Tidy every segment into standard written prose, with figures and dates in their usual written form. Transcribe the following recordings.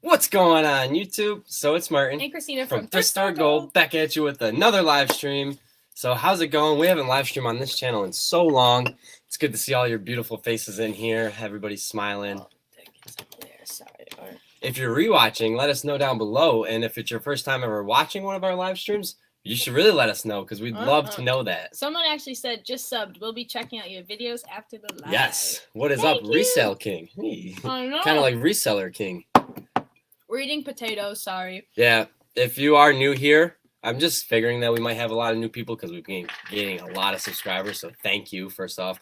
What's going on, YouTube? So it's Martin and Christina from Thrift Store Gold back at you with another live stream. So how's it going? We haven't live streamed on this channel in so long. It's good to see all your beautiful faces in here. Everybody's smiling. Oh, there. Sorry. All right. If you're rewatching, let us know down below. And if it's your first time ever watching one of our live streams, you should really let us know because we'd love to know that. Someone actually said, just subbed. We'll be checking out your videos after the live. Yes. What is Thank up, you. Resale King? Hey. I know. Kind of like Reseller King. We're eating potatoes, sorry. Yeah, if you are new here, I'm just figuring that we might have a lot of new people because we've been gaining a lot of subscribers, so thank you, first off.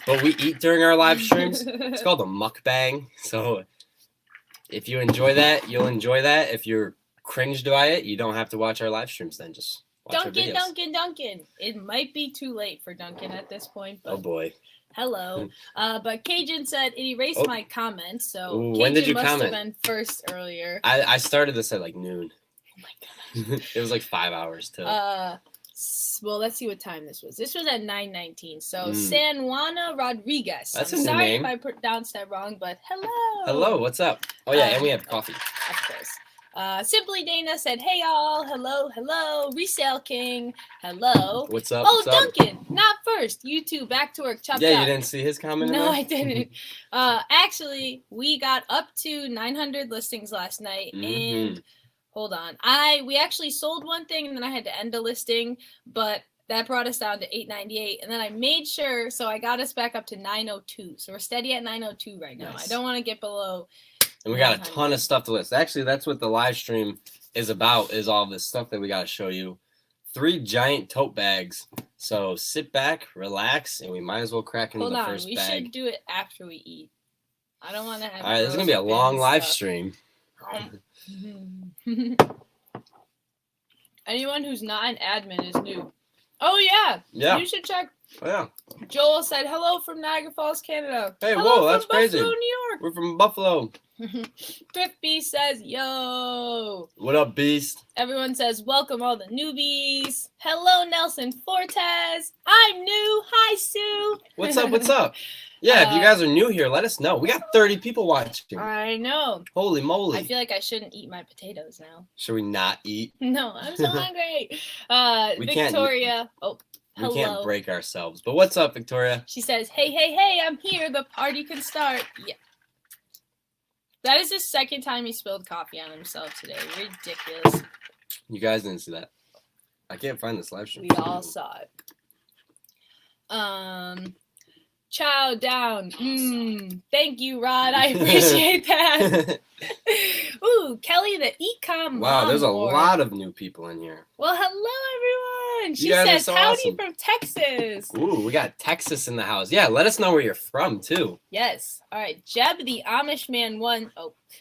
But we eat during our live streams. It's called a mukbang, so if you enjoy that, you'll enjoy that. If you're cringed by it, you don't have to watch our live streams then, just watch our videos. Duncan. It might be too late for Duncan at this point. But Oh boy. hello. But Cajun said it erased my comments, so Ooh, Cajun when did you must comment? have been first earlier. I started this at like noon. Oh my god. It was like 5 hours till. Well, let's see what time this was. This was at 9:19. So San Juana Rodriguez. That's I'm a new sorry name. if I pronounced that wrong, but hello. Hello, what's up? Oh yeah, and we have coffee. Of course. Simply Dana said, "Hey y'all, hello, Resale King, hello." What's up? Oh, what's up? Duncan, not first. You two, back to work. Chop Yeah, chop. you didn't see his comment? No, in there? I didn't. Actually, we got up to 900 listings last night, and hold on, we actually sold one thing, and then I had to end a listing, but that brought us down to 898, and then I made sure, so I got us back up to 902. So we're steady at 902 right now. Nice. I don't want to get below. And we got a ton of stuff to list. Actually, that's what the live stream is about, is all this stuff that we got to show you. 3 giant tote bags. So sit back, relax, and we might as well crack into the first bag. Hold on, we should do it after we eat. I don't want to have. All right, this is going to be a long live stream. Anyone who's not an admin is new. Oh, yeah. Yeah. You should check. Oh, yeah. Joel said, hello from Niagara Falls, Canada. Hey, hello whoa, that's from crazy. Buffalo, New York. We're from Buffalo. Thrift Beast says, yo. What up, Beast? Everyone says, welcome all the newbies. Hello, Nelson Fortes. I'm new. Hi, Sue. What's up? What's up? Yeah, if you guys are new here, let us know. We got 30 people watching. I know. Holy moly. I feel like I shouldn't eat my potatoes now. Should we not eat? No, I'm so hungry. We Victoria. Hello. We can't break ourselves. But what's up, Victoria? She says, hey, I'm here. The party can start. Yeah. That is the second time he spilled coffee on himself today. Ridiculous. You guys didn't see that. I can't find this live stream. We all saw it. Chow down. Thank you, Rod. I appreciate that. Ooh, Kelly, the ecom. Wow, there's a lord. lot of new people in here. Well, hello, everyone. She You guys are says, so howdy awesome. from Texas. Ooh, we got Texas in the house. Yeah, let us know where you're from, too. Yes. All right. Jeb, the Amish man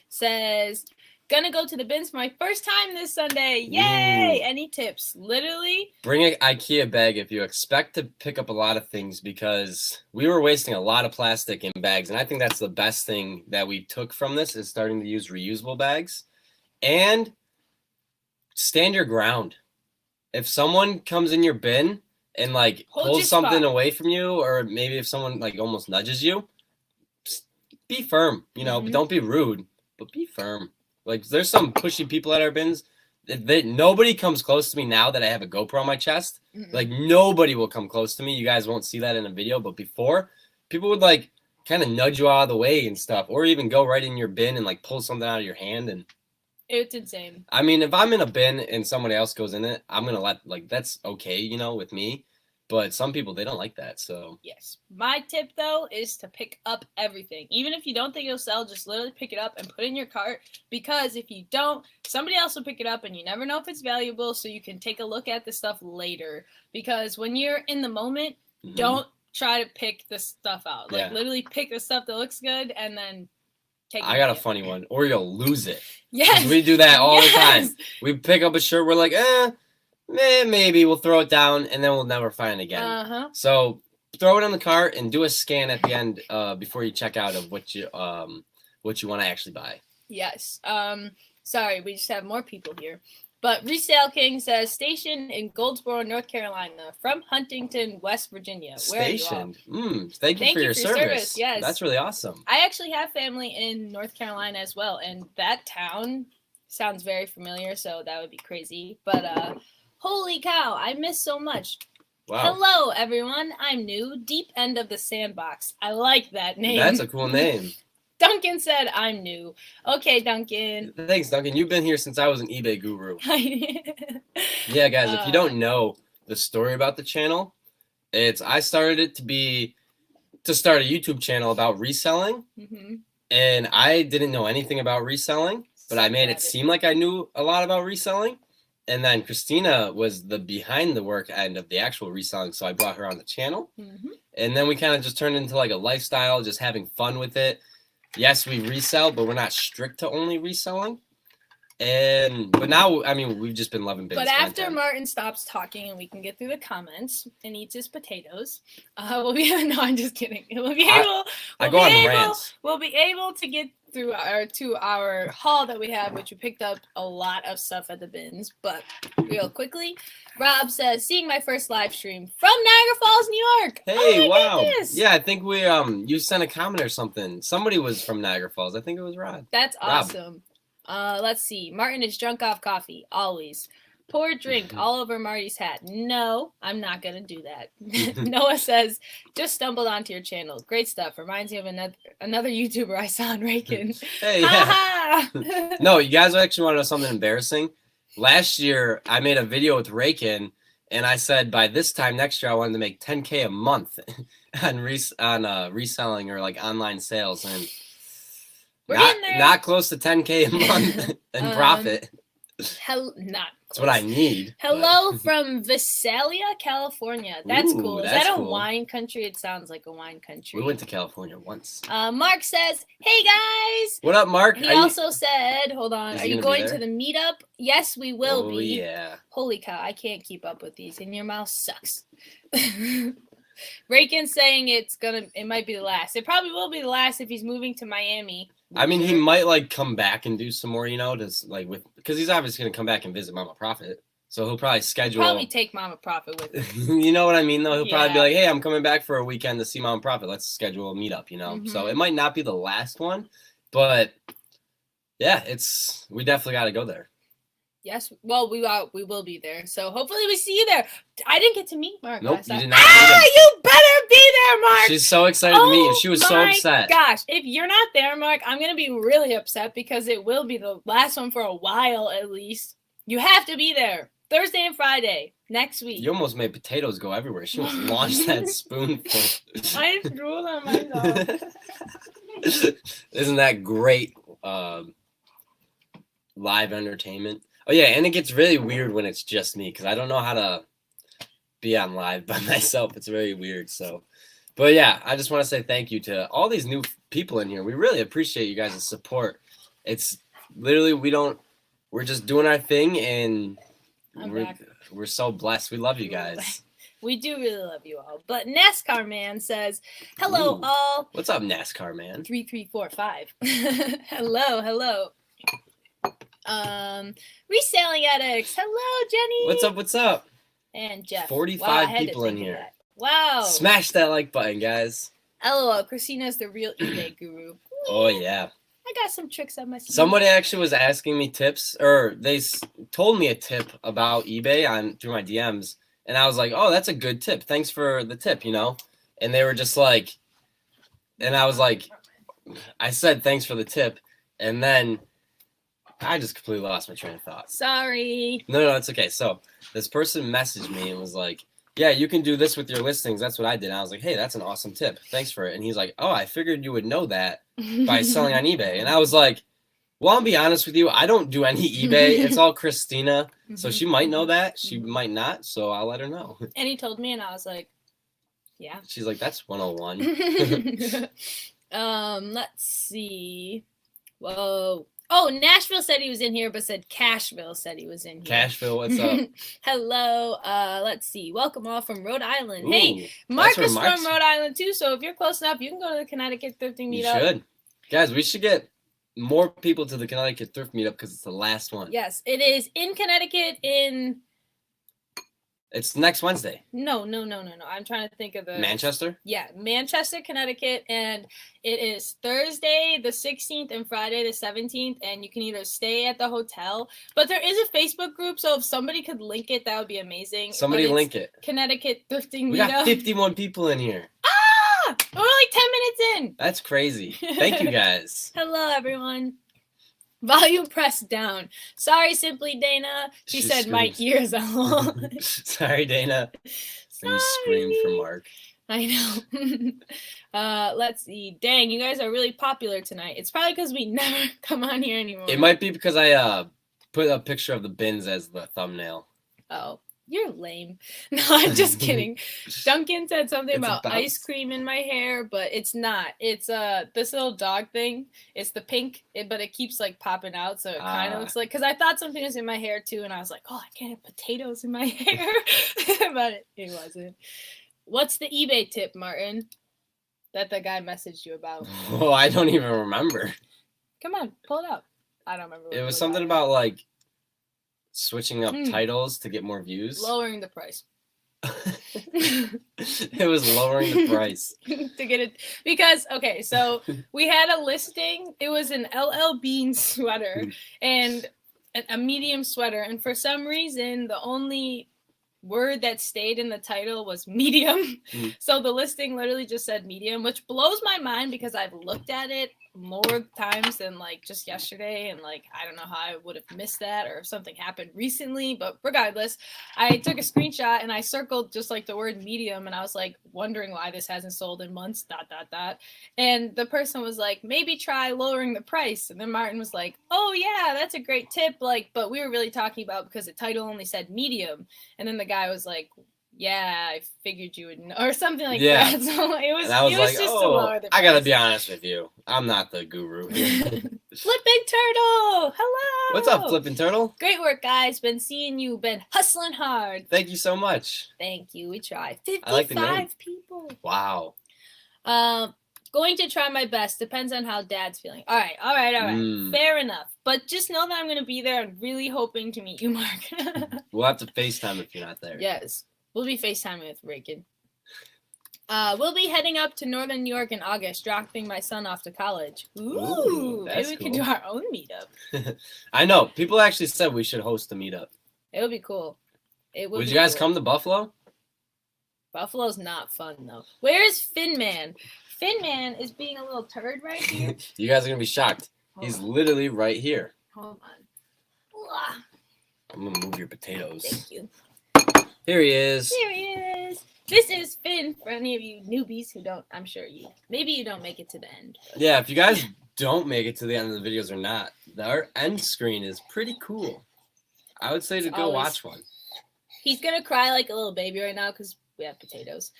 says, gonna go to the bins for my first time this Sunday. Yay! Any tips? Literally. Bring an IKEA bag if you expect to pick up a lot of things, because we were wasting a lot of plastic in bags. And I think that's the best thing that we took from this, is starting to use reusable bags. And stand your ground. If someone comes in your bin and like pulls something away from you, or maybe if someone like almost nudges you, be firm. You know, don't be rude, but be firm. Like, there's some pushy people at our bins. Nobody comes close to me now that I have a GoPro on my chest. Like, nobody will come close to me. You guys won't see that in a video, but before, people would like kind of nudge you out of the way and stuff, or even go right in your bin and like pull something out of your hand. And it's insane. I mean, if I'm in a bin and somebody else goes in it, I'm gonna that's okay, you know, with me. But some people, they don't like that, so. Yes. My tip, though, is to pick up everything. Even if you don't think it'll sell, just literally pick it up and put it in your cart. Because if you don't, somebody else will pick it up, and you never know if it's valuable, so you can take a look at the stuff later. Because when you're in the moment, don't try to pick the stuff out. Like, literally pick the stuff that looks good, and then take it. I got a funny one. Or you'll lose it. Yes. We do that all the time. We pick up a shirt, we're like, maybe we'll throw it down, and then we'll never find it again. So throw it in the cart and do a scan at the end before you check out of what you want to actually buy. Yes. Sorry, we just have more people here. But Resale King says stationed in Goldsboro, North Carolina, from Huntington, West Virginia. Where Stationed. are you all? Thank you for your service. Yes, that's really awesome. I actually have family in North Carolina as well, and that town sounds very familiar, so that would be crazy. But holy cow, I miss so much. Wow. Hello, everyone. I'm new. Deep End of the Sandbox. I like that name. That's a cool name. Duncan said I'm new. Okay, Duncan. Thanks, Duncan. You've been here since I was an eBay guru. Yeah, guys, if you don't know the story about the channel, I started it to start a YouTube channel about reselling. And I didn't know anything about reselling, but I made it seem like I knew a lot about reselling. And then Christina was the behind the work end of the actual reselling, so I brought her on the channel. And then we kind of just turned into like a lifestyle, just having fun with it. Yes, we resell, but we're not strict to only reselling. But now, I mean, we've just been loving bins. But after Martin stops talking and we can get through the comments and eats his potatoes, we'll be no, I'm just kidding. We'll be able to get through our haul that we have, which we picked up a lot of stuff at the bins. But real quickly, Rob says, seeing my first live stream from Niagara Falls, New York. Hey, wow. Goodness. Yeah, I think you sent a comment or something. Somebody was from Niagara Falls. I think it was Rod. That's awesome. Let's see. Martin is drunk off coffee. Always. Pour drink all over Marty's hat. No, I'm not going to do that. Noah says, just stumbled onto your channel. Great stuff. Reminds me of another YouTuber I saw on Rakin. Hey, yeah. No, you guys actually want to know something embarrassing? Last year, I made a video with Rakin, and I said by this time next year, I wanted to make $10K a month on reselling or like online sales. And not close to $10K a month in profit. That's what I need. Hello from Visalia, California. That's cool. Is that a wine country? It sounds like a wine country. We went to California once. Mark says, hey guys. What up, Mark? He also said, hold on, are you going to the meetup? Yes, we will be. Yeah. Holy cow, I can't keep up with these, and your mouth sucks. Rakin's saying it might be the last. It probably will be the last if he's moving to Miami. I mean, he might like come back and do some more, just like because he's obviously gonna come back and visit Mama Prophet. So he'll probably schedule. He'll probably take Mama Prophet with him. You know what I mean, though. He'll probably be like, "Hey, I'm coming back for a weekend to see Mama Prophet. Let's schedule a meetup." So it might not be the last one, but yeah, we definitely got to go there. Yes, well, we will be there. So hopefully we see you there. I didn't get to meet Mark. Nope, last time. You did not. You better be there, Mark. She's so excited to meet you. She was so upset. Gosh, if you're not there, Mark, I'm gonna be really upset because it will be the last one for a while at least. You have to be there Thursday and Friday next week. You almost made potatoes go everywhere. She almost launched that spoonful. I drooled on myself. Isn't that great? Live entertainment. Oh, yeah, and it gets really weird when it's just me because I don't know how to be on live by myself. It's very weird. But yeah, I just want to say thank you to all these new people in here. We really appreciate you guys' support. It's literally, we're just doing our thing, and we're so blessed. We love you guys. We do really love you all. But NASCAR Man says, hello, all. What's up, NASCAR Man? 3345. Hello. Reselling addicts. Hello, Jenny. What's up? And Jeff. 45 people in here. Wow. Smash that like button, guys. LOL. Christina's the real eBay guru. Oh, yeah. I got some tricks up my sleeve. Somebody actually was asking me tips, or they told me a tip about eBay through my DMs, and I was like, oh, that's a good tip. Thanks for the tip, And they were just like, and I was like, I said thanks for the tip, and then I just completely lost my train of thought. Sorry. No, it's okay. So this person messaged me and was like, yeah, you can do this with your listings. That's what I did. And I was like, hey, that's an awesome tip. Thanks for it. And he's like, oh, I figured you would know that by selling on eBay. And I was like, well, I'll be honest with you. I don't do any eBay. It's all Christina. So she might know that. She might not. So I'll let her know. And he told me, and I was like, yeah. She's like, that's 101. Let's see. Whoa. Oh, Nashville said he was in here, but said Cashville said he was in here. Cashville, what's up? Hello. Let's see. Welcome all from Rhode Island. Ooh, hey, Mark is from Rhode Island too, so if you're close enough, you can go to the Connecticut Thrifting Meetup. You should. Guys, we should get more people to the Connecticut thrift meetup because it's the last one. Yes, it is in Connecticut in. It's next Wednesday. No. I'm trying to think of the. Manchester? Yeah, Manchester, Connecticut, and it is Thursday the 16th and Friday the 17th, and you can either stay at the hotel, but there is a Facebook group, so if somebody could link it, that would be amazing. Somebody link it. Connecticut thrifting meetup. We got 51 people in here. Ah! We're like 10 minutes in. That's crazy. Thank you guys. Hello, everyone. Volume pressed down. Sorry, Simply Dana. She said screams. my ears are long. Sorry, Dana. And you screamed for Mark. I know. Let's see. Dang, you guys are really popular tonight. It's probably because we never come on here anymore. It might be because I put a picture of the bins as the thumbnail. Oh, you're lame. No, I'm just kidding. Duncan said something about ice cream in my hair, but it's not. It's this little dog thing. It's the pink, but it keeps like popping out, so it kind of looks like. Because I thought something was in my hair too, and I was like, oh, I can't have potatoes in my hair, but it wasn't. What's the eBay tip, Martin, that the guy messaged you about? Oh, I don't even remember. Come on, pull it up. I don't remember. It was something about like switching up titles to get more views. Lowering the price. It was lowering the price. To get it. Because, okay, so we had a listing. It was an LL Bean sweater and a medium sweater. And for some reason, the only word that stayed in the title was medium. So the listing literally just said medium, which blows my mind because I've looked at it more times than like just yesterday, and like I don't know how I would have missed that or if something happened recently, but regardless, I took a screenshot and I circled just like the word medium, and I was like wondering why this hasn't sold in months ... And the person was like, maybe try lowering the price. And then Martin was like, oh yeah, that's a great tip, like, but we were really talking about because the title only said medium. And then the guy was like, yeah, I figured you would know, or something like that. So it was like, just to lower the price. I gotta be honest with you. I'm not the guru here. Flipping Turtle! Hello! What's up, Flipping Turtle? Great work, guys. Been seeing you. Been hustling hard. Thank you so much. Thank you. We tried. 55 I like the name. People. Wow. Going to try my best. Depends on how Dad's feeling. All right. Fair enough. But just know that I'm going to be there and really hoping to meet you, Mark. We'll have to FaceTime if you're not there. Yes. We'll be FaceTiming with Reagan. We'll be heading up to Northern New York in August, dropping my son off to college. Ooh, maybe we could do our own meetup. I know. People actually said we should host a meetup. It would be cool. Would you guys come to Buffalo? Buffalo's not fun, though. Where is Finman? Finman is being a little turd right here. You guys are going to be shocked. He's literally right here. Hold on. I'm going to move your potatoes. Thank you. Here he is. Here he is. This is Finn for any of you newbies who don't, I'm sure maybe you don't make it to the end. But. Yeah, if you guys don't make it to the end of the videos or not, our end screen is pretty cool. I would say to go watch one. He's going to cry like a little baby right now because we have potatoes.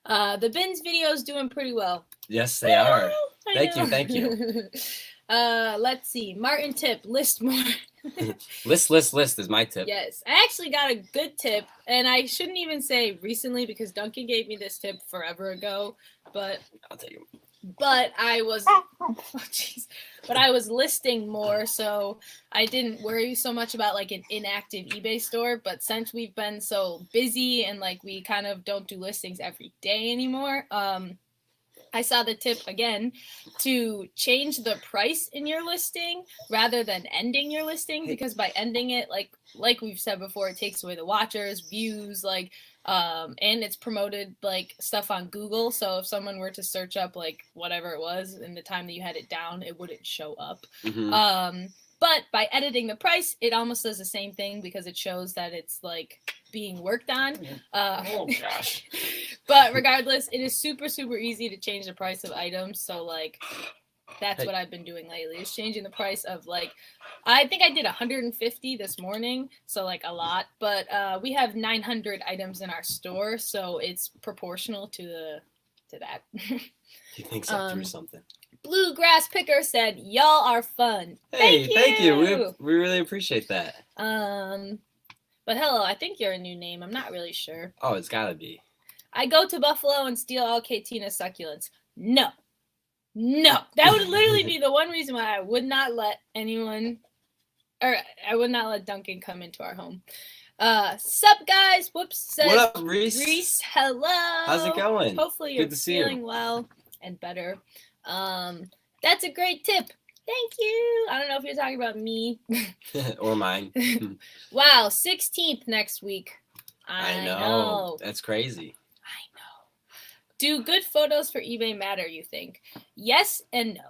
The bins video is doing pretty well. Yes, they are. Thank you. Let's see. Martin tip, list more. List is my tip. Yes. I actually got a good tip, and I shouldn't even say recently because Duncan gave me this tip forever ago, but I'll tell you. But I was but I was listing more, so I didn't worry so much about like an inactive eBay store. But since we've been so busy and like we kind of don't do listings every day anymore, I saw the tip again to change the price in your listing rather than ending your listing, because by ending it, like we've said before, it takes away the watchers, views, and it's promoted like stuff on Google. So if someone were to search up like whatever it was in the time that you had it down, it wouldn't show up. Mm-hmm. But by editing the price, it almost does the same thing because it shows that it's like being worked on. Oh gosh. But regardless, it is super, super easy to change the price of items. So like that's what I've been doing lately, is changing the price of like, I think I did 150 this morning. So like a lot, but we have 900 items in our store. So it's proportional to that. He thinks I threw something. Bluegrass Picker said, y'all are fun. Hey, thank you. We really appreciate that. But hello, I think you're a new name. I'm not really sure. Oh, it's gotta be. I go to Buffalo and steal all Katina's succulents. No. No, that would literally be the one reason why I would not let anyone, or I would not let Duncan come into our home. Sup guys? Whoops says, what up, Reese? Reese, hello. How's it going? Hopefully you're Good to see feeling you. well and better. That's a great tip. Thank you. I don't know if you're talking about me or mine. Wow, 16th next week. I know. That's crazy. I know. Do good photos for eBay matter, you think? Yes and no.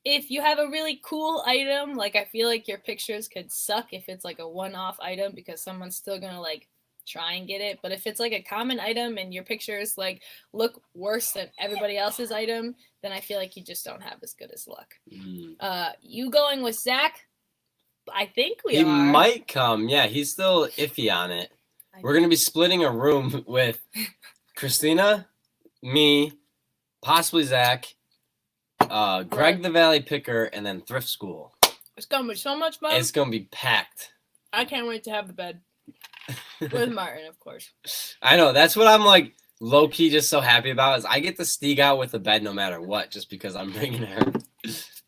If you have a really cool item, like I feel like your pictures could suck if it's like a one-off item because someone's still gonna like try and get it. But if it's like a common item and your pictures like look worse than everybody else's item, then I feel like you just don't have as good as luck. You going with Zach? I think we are. He might come. Yeah, he's still iffy on it. We're going to be splitting a room with Christina, me, possibly Zach, Greg the Valley Picker, and then Thrift School. It's going to be so much fun. It's going to be packed. I can't wait to have the bed. With Martin, of course. I know. That's what I'm like low-key just so happy about is I get to sneak out with the bed no matter what just because I'm bringing her.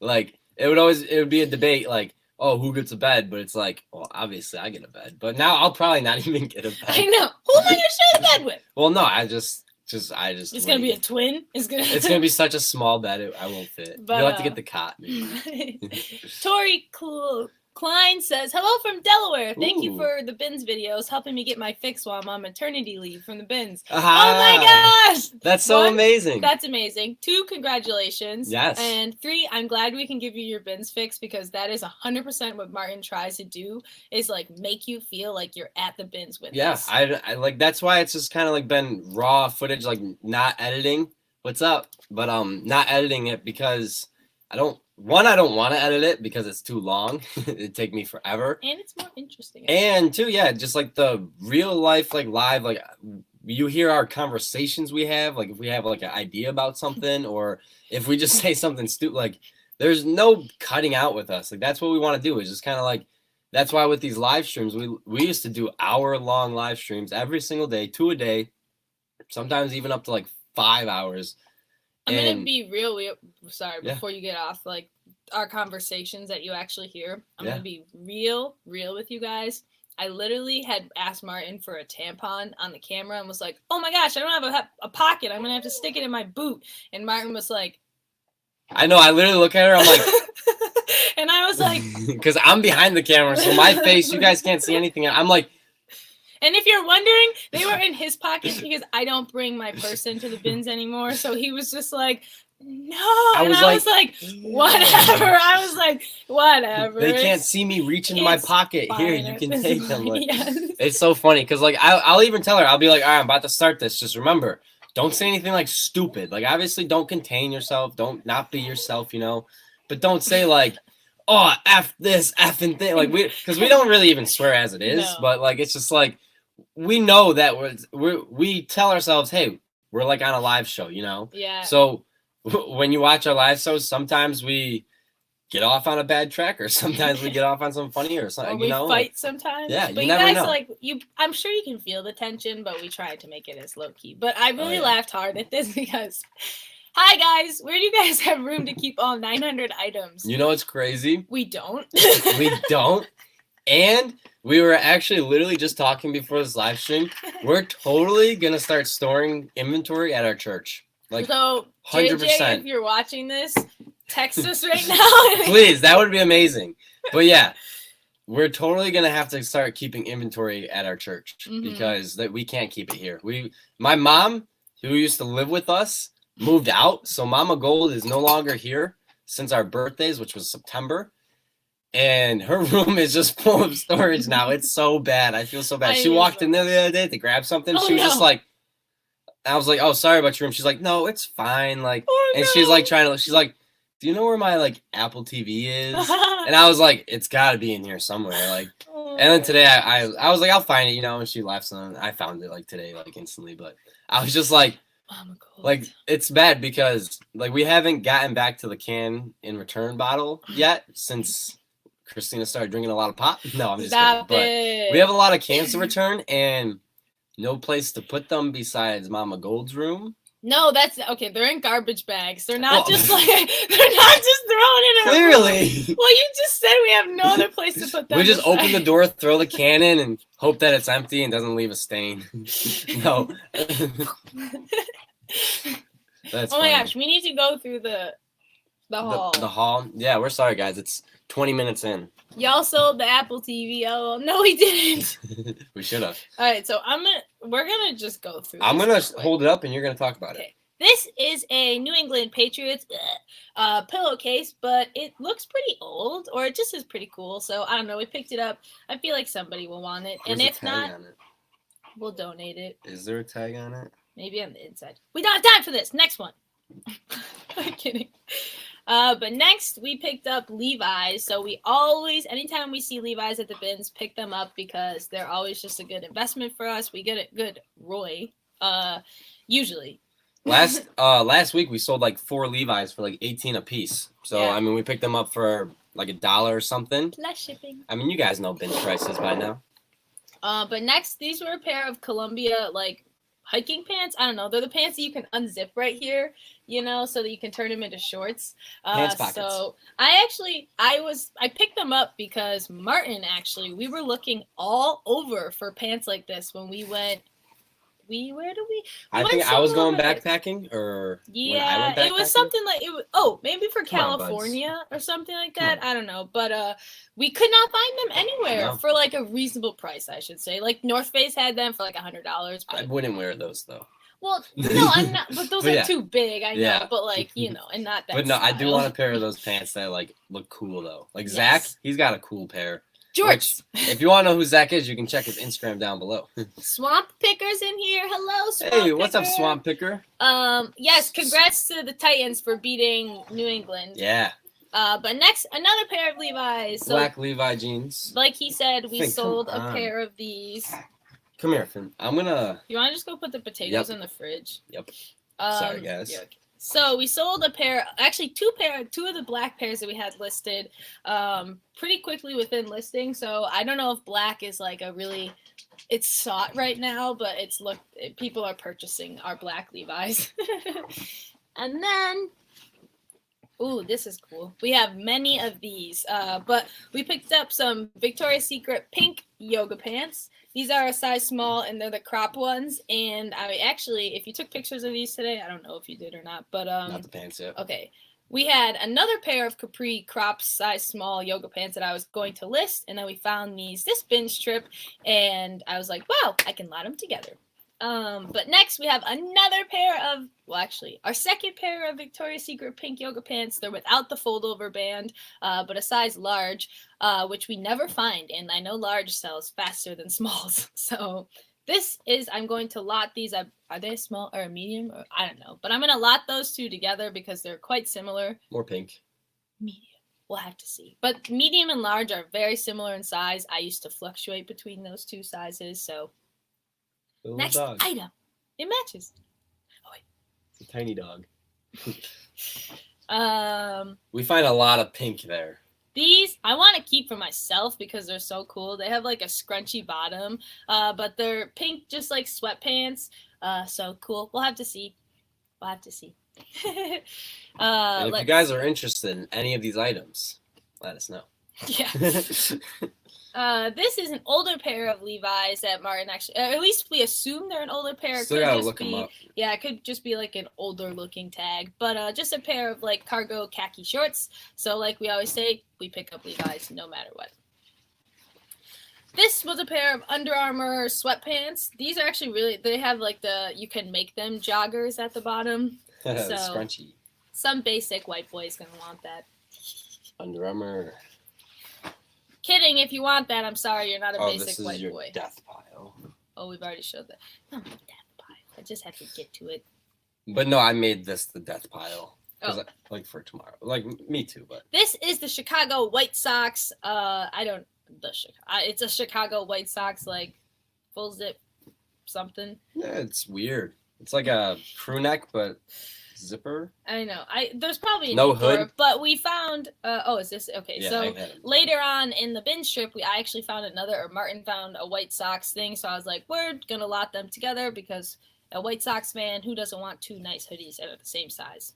Like, it would be a debate like, oh, who gets a bed? But it's like, well, obviously I get a bed. But now I'll probably not even get a bed. I know. Who am I going to share the bed with? Well, no, I just. It's going to be a twin? It's gonna be such a small bed, I won't fit. You'll have to get the cot, maybe. Tori Klein says, hello from Delaware. Thank you for the bins videos, helping me get my fix while I'm on maternity leave from the bins. Oh my gosh! That's so amazing. That's amazing. 2, congratulations. Yes. And 3, I'm glad we can give you your bins fix because that is 100% what Martin tries to do is like make you feel like you're at the bins with us. I like that's why it's just kind of like been raw footage, like not editing. What's up? But not editing it because I don't want to edit it because it's too long. It'd take me forever. And it's more interesting. And 2, yeah, just like the real life, like live, like you hear our conversations we have, like if we have like an idea about something or if we just say something stupid, like there's no cutting out with us. Like that's what we want to do is just kind of like, that's why with these live streams, we used to do hour-long live streams every single day, 2 a day, sometimes even up to like 5 hours. I'm going to be real. Before you get off, like our conversations that you actually hear, I'm going to be real with you guys. I literally had asked Martin for a tampon on the camera and was like, oh my gosh, I don't have a pocket. I'm going to have to stick it in my boot. And Martin was like, I know. I literally look at her. I'm like, and I was like, because I'm behind the camera. So my face, you guys can't see anything. I'm like, and if you're wondering, they were in his pockets because I don't bring my purse into the bins anymore. So he was just like, no. I was like, whatever. I was like, whatever. They can't see me reach into my pocket. Here, you can take them. Like, it's so funny because like I'll even tell her, I'll be like, all right, I'm about to start this. Just remember, don't say anything like stupid. Like obviously don't contain yourself. Don't not be yourself, you know. But don't say like, oh, F this, effing thing. Like because we don't really even swear as it is. No. But like it's just like, we know that we tell ourselves, hey, we're like on a live show, you know? Yeah. So when you watch our live shows, sometimes we get off on a bad track or sometimes we get off on some funny or something, or we know? Fight sometimes. Yeah, but you never guys know. Like I'm sure you can feel the tension, but we tried to make it as low key. But I really laughed hard at this because hi guys, where do you guys have room to keep all 900 items? You know what's crazy? We don't. We don't. And we were actually literally just talking before this live stream. We're totally going to start storing inventory at our church. Like, so, 100%. JJ, if you're watching this, text us right now. Please, that would be amazing. But yeah, we're totally going to have to start keeping inventory at our church because we can't keep it here. My mom, who used to live with us, moved out. So Mama Gold is no longer here since our birthdays, which was September. And her room is just full of storage now. It's so bad. I feel so bad. She walked in there the other day to grab something. She was just like, I was like, oh, sorry about your room. She's like, no, it's fine. Like, and she's like she's like, do you know where my like Apple TV is? And I was like, it's got to be in here somewhere. Like, and then today I was like, I'll find it, you know. And she laughs and I found it like today, like instantly. But I was just like, it's bad because like we haven't gotten back to the can in return bottle yet since Christina started drinking a lot of pop. No, I'm just kidding. But we have a lot of cans to return and no place to put them besides Mama Gold's room. No, that's okay. They're in garbage bags. They're not Well- just like they're not just thrown in a Clearly. Well, you just said we have no other place to put them. We just open the besides- door, throw the can in, and hope that it's empty and doesn't leave a stain. No. That's Oh my funny. gosh, we need to go through the hall. The hall. Yeah, we're sorry, guys. It's 20 minutes in. Y'all sold the Apple TV. Oh no, we didn't. We should have. All right, so we're gonna just go through. I'm this gonna real quick. hold it up, and you're gonna talk about it. Okay. This is a New England Patriots pillowcase, but it looks pretty old, or it just is pretty cool. So I don't know. We picked it up. I feel like somebody will want it, Where's and the if tag not, on it? we'll donate it. Is there a tag on it? Maybe on the inside. We don't have time for this. Next one. I'm kidding. But next we picked up Levi's. So we always, anytime we see Levi's at the bins, pick them up because they're always just a good investment for us. We get a good ROI, usually. Last week we sold like 4 Levi's for like 18 a piece. So Yeah. I mean we picked them up for like $1 or something. Less shipping. I mean you guys know bin prices by now. But next, these were a pair of Columbia like hiking pants. I don't know. They're the pants that you can unzip right here, so that you can turn them into shorts. Pants pockets. So I picked them up because Martin we were looking all over for pants like this when we went. Where do we? I went think I was going somewhere. backpacking or when I Yeah, went it was backpacking? something like it was. Oh, maybe for Come on, buds. California or something like Come that. I don't know, but we could not find them anywhere No. for like a reasonable price. I should say, like North Face had them for like $100. I But wouldn't wear those though. well, no, I'm not. But those But are yeah. too big. I know, Yeah. but like and not that. But no, I do style. want a pair of those pants that like look cool though. Like Yes. Zach, he's got a cool pair. Jorts. If you want to know who Zach is, you can check his Instagram down below. Swamp Pickers in here. Hello, Swamp Hey, what's up, Picker. Swamp Picker? Yes, congrats to the Titans for beating New England. Yeah, But next, another pair of Levi's. So, black Levi jeans. like he said, we Finn, come sold a on. pair of these. Come here, Finn. I'm gonna. You want to just go put the potatoes in the fridge? Yep. Sorry, guys. Yeah, okay. So we sold a pair, actually two of the black pairs that we had listed pretty quickly within listing. So I don't know if black is like it's sought right now, but people are purchasing our black Levi's. And then, ooh, this is cool. We have many of these, but we picked up some Victoria's Secret pink yoga pants. These are a size small, and they're the crop ones. And I actually, if you took pictures of these today, I don't know if you did or not, but Not the pants yet. okay. We had another pair of capri crop size small yoga pants that I was going to list, and then we found this bin strip, and I was like, wow, I can lot them together. But next we have another pair of, our second pair of Victoria's Secret pink yoga pants. They're without the fold over band, but a size large, which we never find. And I know large sells faster than smalls. So I'm going to lot these. Are they a small or a medium? Or, I don't know, but I'm going to lot those two together because they're quite similar. More pink. Medium. We'll have to see. But medium and large are very similar in size. I used to fluctuate between those two sizes. So Little next dog. item. It matches. It's a tiny dog. Um, We find a lot of pink there. These I want to keep for myself because they're so cool. They have like a scrunchy bottom, but they're pink, just like sweatpants. So cool. We'll have to see. And if you guys are interested in any of these items, let us know. Yeah. This is an older pair of Levi's that Martin actually, at least we assume they're an older pair. Still gotta look them up. Yeah, it could just be like an older looking tag, but just a pair of like cargo khaki shorts. So like we always say, we pick up Levi's no matter what. This was a pair of Under Armour sweatpants. These are actually they have like you can make them joggers at the bottom. So Scrunchy. some basic white boy's gonna want that. Under Armour. Kidding, if you want that, I'm sorry, you're not a This basic is white your boy. death pile. Oh, we've already showed that. No, death pile. I just have to get to it. But no, I made this the death pile. Oh. Like for tomorrow. Like me too, but. This is the Chicago White Sox. It's a Chicago White Sox like full zip something. Yeah, it's weird. It's like a crew neck, but zipper. I know. There's probably No name for hood? it, but we found. Is this okay? Yeah, So I've had it. later on in the bin strip, I actually found Martin found a White Sox thing. So I was like, we're gonna lot them together because a White Sox fan. Who doesn't want 2 nice hoodies that are the same size?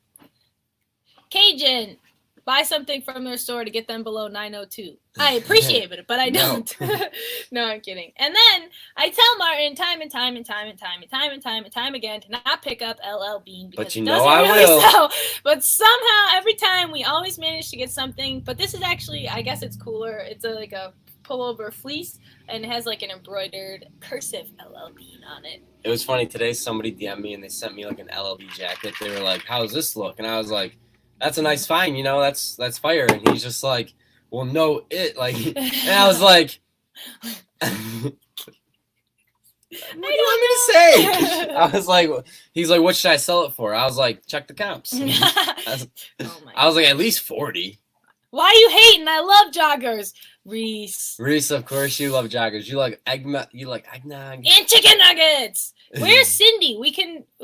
Cajun, buy something from their store to get them below 902. I appreciate it, but I don't. No, I'm kidding. And then I tell Martin time and time again to not pick up LL Bean because but you know I will. Sell. But somehow every time we always manage to get something. But this is actually, I guess it's cooler. It's like a pullover fleece and it has like an embroidered cursive LL Bean on it. It was funny today. Somebody DM'd me and they sent me like an LLB jacket. They were like, "How's this look?" And I was like, "That's a nice find, you know. That's fire." And he's just like, "Well, no, it like." And I was like, "What do you want me to say?" I was like, "He's like, what should I sell it for?" I was like, "Check the comps." I was like, "At least 40." Why are you hating? I love joggers. Reese, of course you love joggers. You like eggnog and chicken nuggets. Where's Cindy?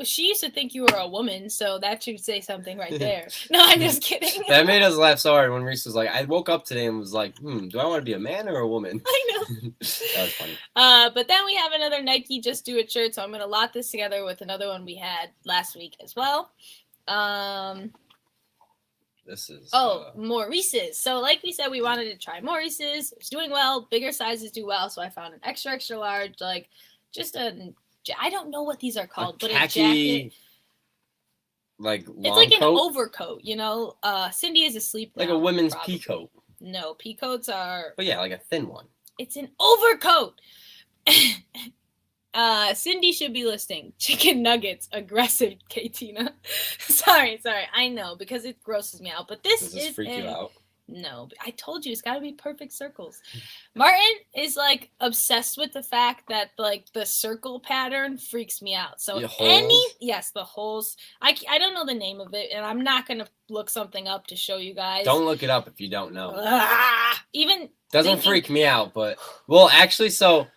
She used to think you were a woman, so that should say something right there. No, I'm just kidding. That made us laugh so hard when Reese was like, I woke up today and was like, do I want to be a man or a woman? I know. That was funny. But then we have another Nike Just Do It shirt, so I'm gonna lot this together with another one we had last week as well. This is more Reese's. So like we said, we wanted to try more Reese's. It's doing well. Bigger sizes do well, so I found an extra large, like just I don't know what these are called, but khaki, a jacket. Like long it's like coat? An overcoat, you know. Cindy is asleep now. Like a women's probably. pea coat. No, pea coats are. But yeah, like a thin one. It's an overcoat. Cindy should be listing chicken nuggets. Aggressive, Katina. sorry. I know because it grosses me out. But Does this freak you out? No, I told you it's got to be perfect circles. Martin is like obsessed with the fact that like the circle pattern freaks me out. So the holes. I don't know the name of it, and I'm not gonna look something up to show you guys. Don't look it up if you don't know. Even doesn't freak me out, but well, actually, so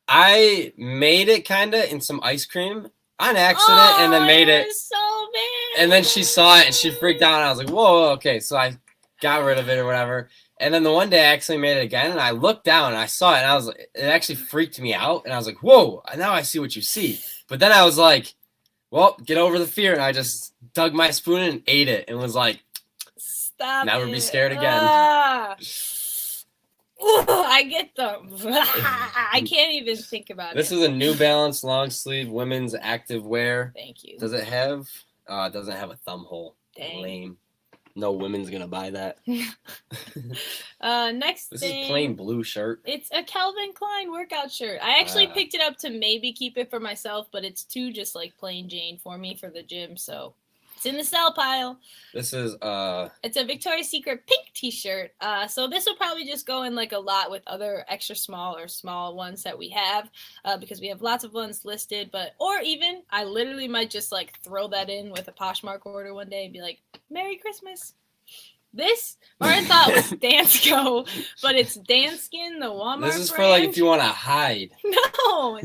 I made it kind of in some ice cream on accident, and then made it. So bad. And then she saw it and she freaked out, and I was like, "Whoa, okay." So I got rid of it or whatever. And then the one day I actually made it again, and I looked down and I saw it, and I was like, it actually freaked me out, and I was like, "Whoa!" Now I see what you see. But then I was like, "Well, get over the fear," and I just dug my spoon in and ate it, and was like, "Stop! Never be scared again." I get them. I can't even think about This is a New Balance long sleeve women's active wear. Thank you. Does it have? It doesn't have a thumb hole. Dang. Lame. No women's gonna buy that. Next this thing, is plain blue shirt. It's a Calvin Klein workout shirt. I actually picked it up to maybe keep it for myself, but it's too just like plain Jane for me for the gym, so it's in the sell pile. This is it's a Victoria's Secret pink t-shirt. So this will probably just go in like a lot with other extra small or small ones that we have, because we have lots of ones listed, or even I literally might just like throw that in with a Poshmark order one day and be like, Merry Christmas. This Martin thought was Dansco, but it's Danskin, the Walmart This is brand. for like if you want to hide. No.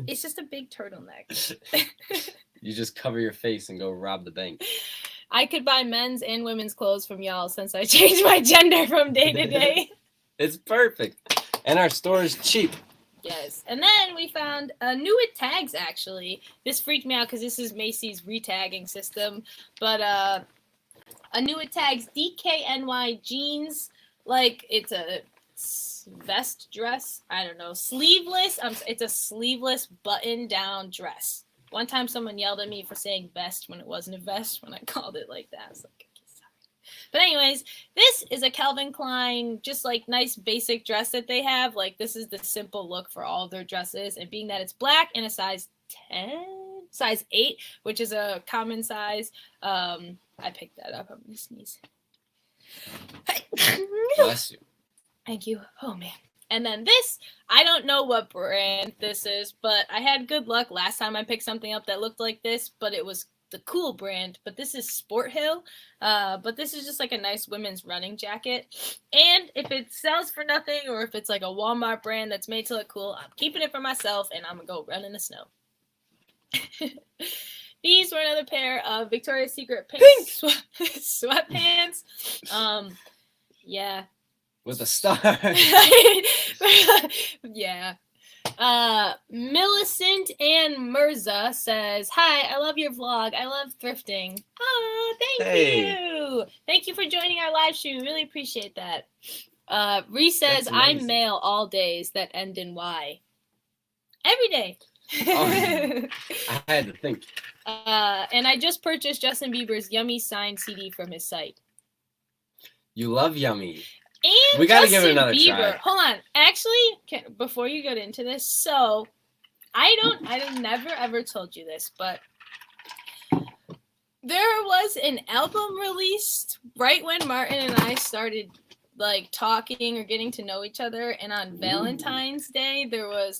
It's just a big turtleneck. You just cover your face and go rob the bank. I could buy men's and women's clothes from y'all since I changed my gender from day to day. It's perfect. And our store is cheap. Yes. And then we found Newitt tags, actually. This freaked me out because this is Macy's retagging system. But a Newitt tags DKNY jeans. Like, it's a vest dress. I don't know. Sleeveless. It's a sleeveless button-down dress. One time someone yelled at me for saying vest when it wasn't a vest when I called it like that. I was like, okay, sorry. But anyways, this is a Calvin Klein, just like nice basic dress that they have. Like this is the simple look for all of their dresses. And being that it's black and a size 8, which is a common size. I picked that up. I'm going to sneeze. Bless you. Thank you. Oh, man. And then this, I don't know what brand this is, but I had good luck last time I picked something up that looked like this, but it was the cool brand. But this is Sport Hill. But this is just like a nice women's running jacket. And if it sells for nothing or if it's like a Walmart brand that's made to look cool, I'm keeping it for myself and I'm going to go run in the snow. These were another pair of Victoria's Secret pink sweatpants. Yeah. With a star. Yeah. Millicent and Mirza says, "Hi, I love your vlog. I love thrifting." Oh, thank you. Thank you for joining our live stream. Really appreciate that. Reese says, "I'm male all days that end in Y." Every day. Oh, I had to think. And I just purchased Justin Bieber's Yummy signed CD from his site. You love Yummy. And we gotta Justin give it another Bieber. try. Hold on. Actually, before you get into this, so I never ever told you this, but there was an album released right when Martin and I started like talking or getting to know each other, and on Valentine's Day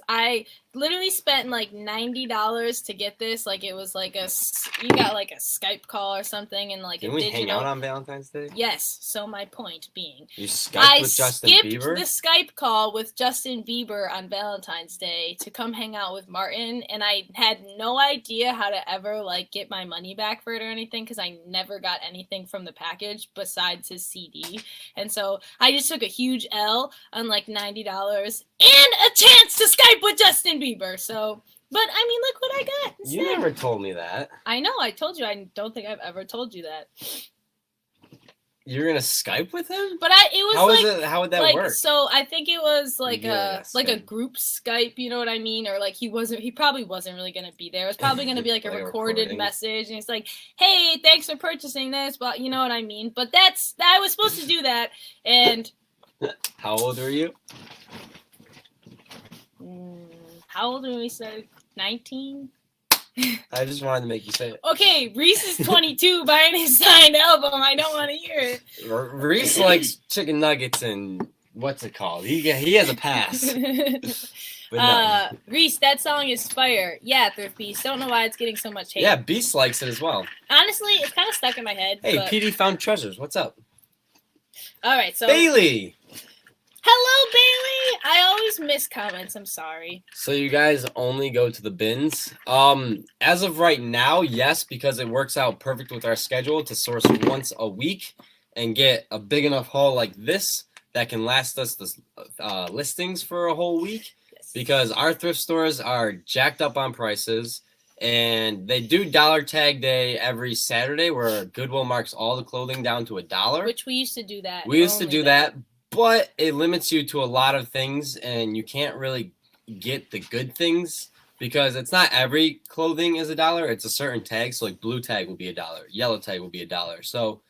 I literally spent like $90 to get this. Like it was like you got like a Skype call or something, and like Can we hang out on Valentine's Day? Yes. So my point being, you Skyped with Justin Bieber? I skipped the Skype call with Justin Bieber on Valentine's Day to come hang out with Martin, and I had no idea how to ever like get my money back for it or anything because I never got anything from the package besides his CD, and so I just took a huge L on like $90 and a chance to Skype with Justin Bieber. So, but I mean, look what I got instead. You never told me that. I know, I told you. I don't think I've ever told you that. You're gonna Skype with him? But how would that work? So I think it was like a group Skype, you know what I mean? Or like he probably wasn't really gonna be there. It was probably gonna be like a recorded message, and it's like, hey, thanks for purchasing this, but you know what I mean? But I was supposed to do that, and how old were you? How old were we? 19? I just wanted to make you say it. Okay, Reese is 22 buying his signed album. I don't want to hear it. Reese likes chicken nuggets and what's it called? He has a pass. No. Reese, that song is fire. Yeah, Thrift Beast. Don't know why it's getting so much hate. Yeah, Beast likes it as well. Honestly, it's kind of stuck in my head. Hey, PD found treasures. What's up? All right, so Bailey. Hello, Bailey. I always miss comments. I'm sorry. So you guys only go to the bins. As of right now, yes, because it works out perfect with our schedule to source once a week and get a big enough haul like this that can last us the listings for a whole week. Yes. Because our thrift stores are jacked up on prices, and they do dollar tag day every Saturday where Goodwill marks all the clothing down to $1. Which we used to do that. We used to do that. But it limits you to a lot of things, and you can't really get the good things because it's not every clothing is $1. It's a certain tag. So like blue tag will be $1, yellow tag will be $1. So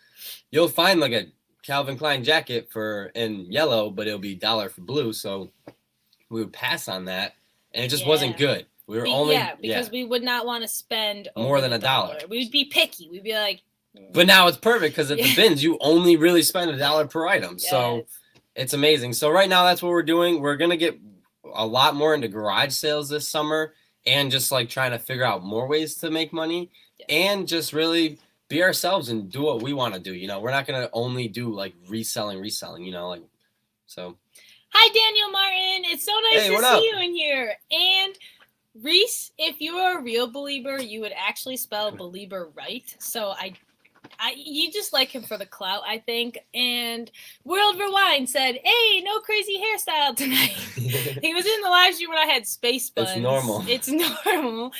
you'll find like a Calvin Klein jacket in yellow, but it'll be $1 for blue. So we would pass on that, and it just wasn't good. We were because we would not want to spend more than $1. We would be picky. We'd be like. But now it's perfect because at the bins you only really spend $1 per item. Yes. So. It's amazing. So right now that's what we're doing. We're going to get a lot more into garage sales this summer and just like trying to figure out more ways to make money and just really be ourselves and do what we want to do. You know, we're not going to only do like reselling, you know, like, so. Hi, Daniel Martin. It's so nice to see you in here. And Reese, if you were a real believer, you would actually spell believer right. So you just like him for the clout, I think. And World Rewind said, hey, no crazy hairstyle tonight. He was in the live stream when I had space buns. It's normal.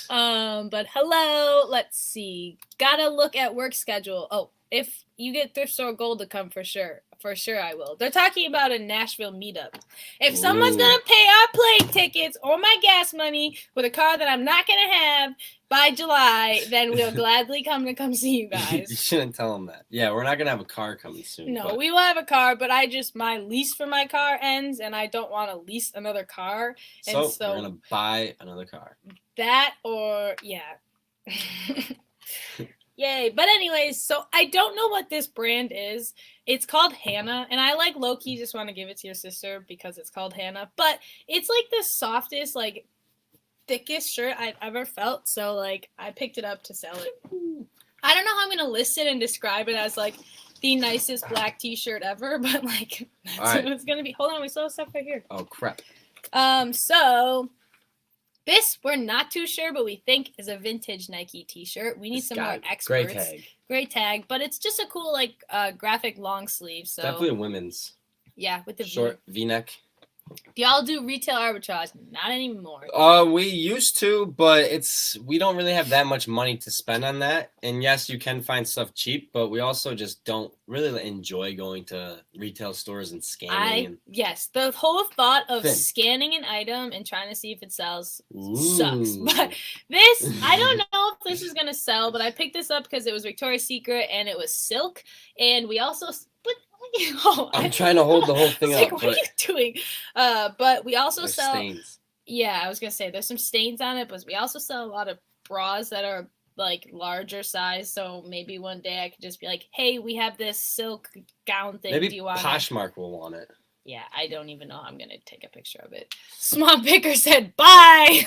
But hello. Let's see. Gotta look at work schedule. Oh, if you get Thrift Store Gold to come for sure. For sure I will. They're talking about a Nashville meetup. If someone's going to pay our plane tickets or my gas money with a car that I'm not going to have by July, then we'll gladly come see you guys. You shouldn't tell them that. Yeah, we're not going to have a car coming soon. No, we will have a car, but my lease for my car ends, and I don't want to lease another car. So we're going to buy another car. That or, yeah. Yay. But anyways, so I don't know what this brand is. It's called Hannah, and I like low-key just want to give it to your sister because it's called Hannah. But it's like the softest, like thickest shirt I've ever felt. So like I picked it up to sell it. I don't know how I'm gonna list it and describe it as like the nicest black t-shirt ever, but like that's what it's gonna be. Hold on, we still have stuff right here. Oh crap. So this we're not too sure, but we think is a vintage Nike t-shirt. We need some more experts. Great tag, but it's just a cool like graphic long sleeve. So definitely a women's. Yeah, with the short V-neck. Do y'all do retail arbitrage? Not anymore. We used to, but we don't really have that much money to spend on that. And yes, you can find stuff cheap, but we also just don't really enjoy going to retail stores and scanning. Yes, the whole thought of Finn. scanning an item and trying to see if it sells Ooh. sucks. But this, I don't know if this is gonna sell, but I picked this up because it was Victoria's Secret and it was silk, and we also. I'm trying to hold the whole thing up. What are you doing? But we also sell stains. Yeah, I was gonna say there's some stains on it, but we also sell a lot of bras that are like larger size. So maybe one day I could just be like, "Hey, we have this silk gown thing. Maybe do you want Poshmark will want it." Yeah, I don't even know. I'm gonna take a picture of it. Small Picker said bye.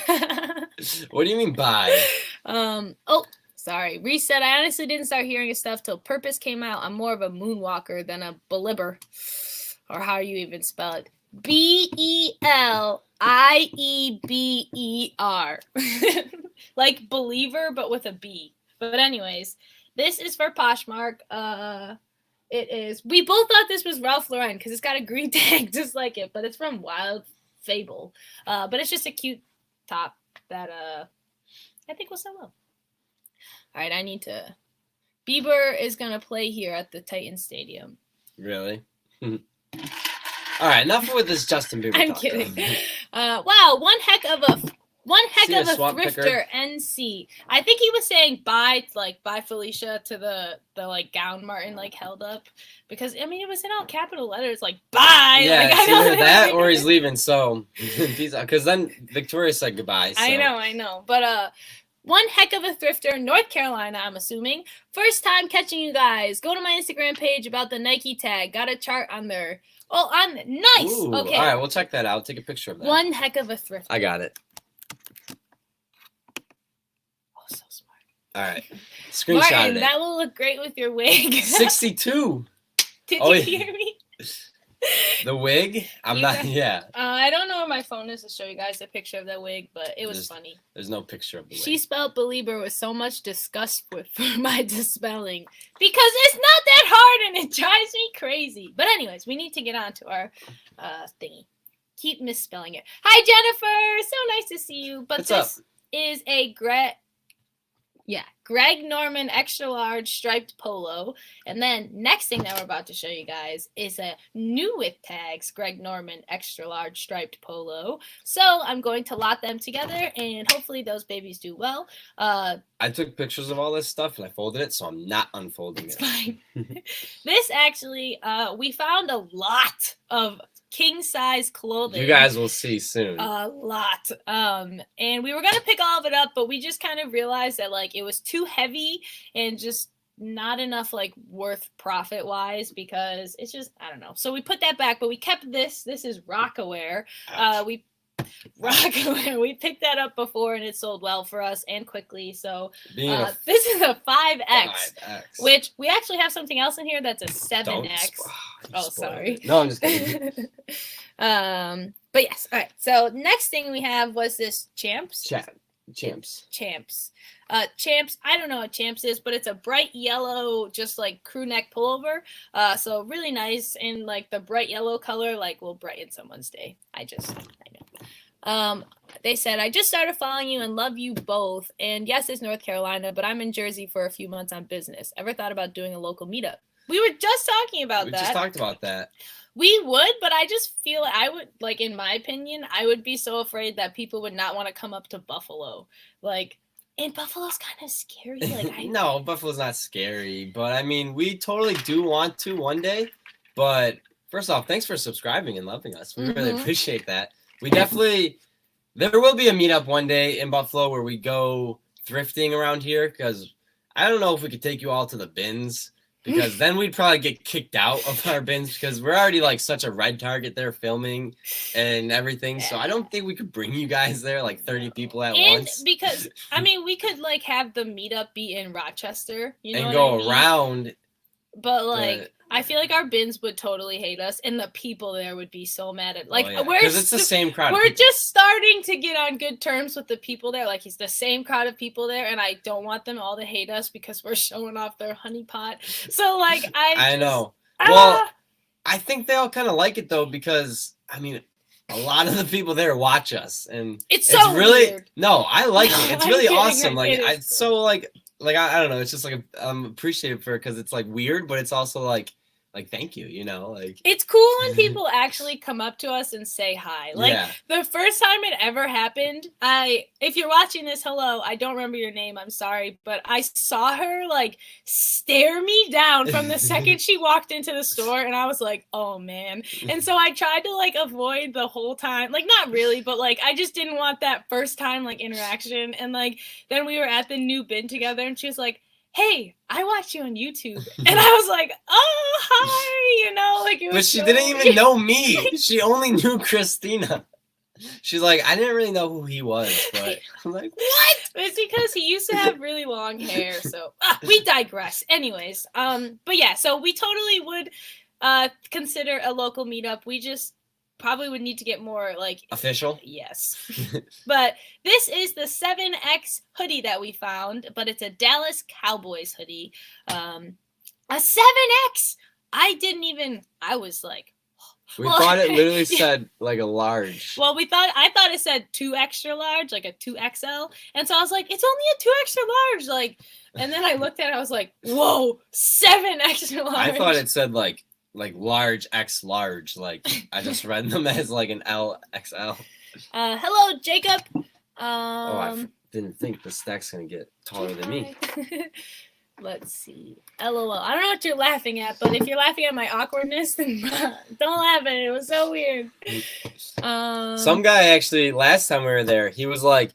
What do you mean bye? Oh. Sorry. Reset. I honestly didn't start hearing his stuff till Purpose came out. I'm more of a moonwalker than a belieber. Or how you even spell it. Belieber. Like believer, but with a B. But anyways, this is for Poshmark. It is. We both thought this was Ralph Lauren because it's got a green tag just like it. But it's from Wild Fable. But it's just a cute top that I think will sell well. All right, I need to. Bieber is going to play here at the Titan Stadium. Really? All right, enough with this Justin Bieber I'm talk. kidding. Wow, one heck of a thrifter picker. NC. I think he was saying bye Felicia to the like gown Martin like held up because I mean it was in all capital letters like bye. Yeah, like, it's either that or he's leaving. So because then Victoria said goodbye. So. I know, but one heck of a thrifter, North Carolina, I'm assuming. First time catching you guys. Go to my Instagram page about the Nike tag. Got a chart on there. Oh, nice. Ooh, okay. All right, we'll check that out. Take a picture of that. One heck of a thrifter. I got it. Oh, so smart. All right. Screenshot Martin, it. that will look great with your wig. 62. Did you hear me? The wig? Yeah. I don't know where my phone is to show you guys a picture of that wig, but it was funny. There's no picture of the wig. She spelled belieber with so much disgust for my dispelling because it's not that hard and it drives me crazy. But anyways, we need to get on to our thingy. Keep misspelling it. Hi, Jennifer. So nice to see you. But this is a Greg Norman extra large striped polo. And then next thing that we're about to show you guys is a new with tags Greg Norman extra large striped polo. So I'm going to lot them together and hopefully those babies do well. I took pictures of all this stuff and I folded it, so I'm not unfolding it. Fine. This actually, we found a lot of king size clothing. You guys will see soon. A lot. And we were gonna pick all of it up, but we just kind of realized that like it was too heavy and just not enough like worth profit wise because it's just I don't know. So we put that back, but we kept this. This is Rockaware. We picked that up before and it sold well for us and quickly. So this is a 5X, which we actually have something else in here that's a 7X. Oh, sorry. No, I'm just kidding. But yes. All right. So next thing we have was this Champs. Champs. Champs. I don't know what Champs is, but it's a bright yellow, just like crew neck pullover. So really nice, and like the bright yellow color, like will brighten someone's day. I know. They said, I just started following you and love you both. And yes, it's North Carolina, but I'm in Jersey for a few months on business. Ever thought about doing a local meetup? We were just talking about that. We just talked about that. We would, but I just feel I would, like, in my opinion, I would be so afraid that people would not want to come up to Buffalo. Like, and Buffalo's kind of scary. Like, No, Buffalo's not scary, but I mean, we totally do want to one day. But first off, thanks for subscribing and loving us. We really appreciate that. We definitely, there will be a meetup one day in Buffalo where we go thrifting around here because I don't know if we could take you all to the bins. Because then we'd probably get kicked out of our bins because we're already like such a red target there filming and everything. So I don't think we could bring you guys there, like 30 people at once. Because, I mean, we could like have the meetup be in Rochester, you know, and go around. But like, I feel like our bins would totally hate us, and the people there would be so mad at because it's the same crowd. We're just starting to get on good terms with the people there. Like it's the same crowd of people there, and I don't want them all to hate us because we're showing off their honeypot. So like I know. Well, I think they all kind of like it though because I mean, a lot of the people there watch us, and It's so really weird. No, I like it. It's I'm really kidding, awesome. Like it's it's so like I don't know. It's just like I'm appreciative for it because it's like weird, but it's also like thank you. You know, like It's cool when people actually come up to us and say hi. Like yeah. the first time it ever happened, if you're watching this, hello, I don't remember your name, I'm sorry, but I saw her like stare me down from the second she walked into the store, and I was like, oh man. And so I tried to like avoid the whole time, like not really, but like I just didn't want that first time like interaction. And like then we were at the new bin together, and she was like, hey, I watch you on YouTube. And I was like, oh, hi, you know, like it was. But she so didn't even know me. She only knew Christina. She's like, I didn't really know who he was, but I'm like, what? It's because he used to have really long hair. So we digress. Anyways, but yeah, so we totally would consider a local meetup. We just probably would need to get more like Official. Yes. But this is the 7X hoodie that we found, but it's a Dallas Cowboys hoodie. A 7X. I was like, We thought it literally said like a large. well, I thought it said 2 extra large, like a 2XL. And so I was like, it's only a 2 extra large. Like, and then I looked at it, I was like, whoa, 7 extra large. I thought it said like large X large. Like I just read them as like an LXL. Hello, Jacob. I didn't think the stack's gonna get taller than me. Let's see. LOL. I don't know what you're laughing at, but if you're laughing at my awkwardness, then don't laugh at it. It was so weird. Some guy actually, last time we were there, he was like,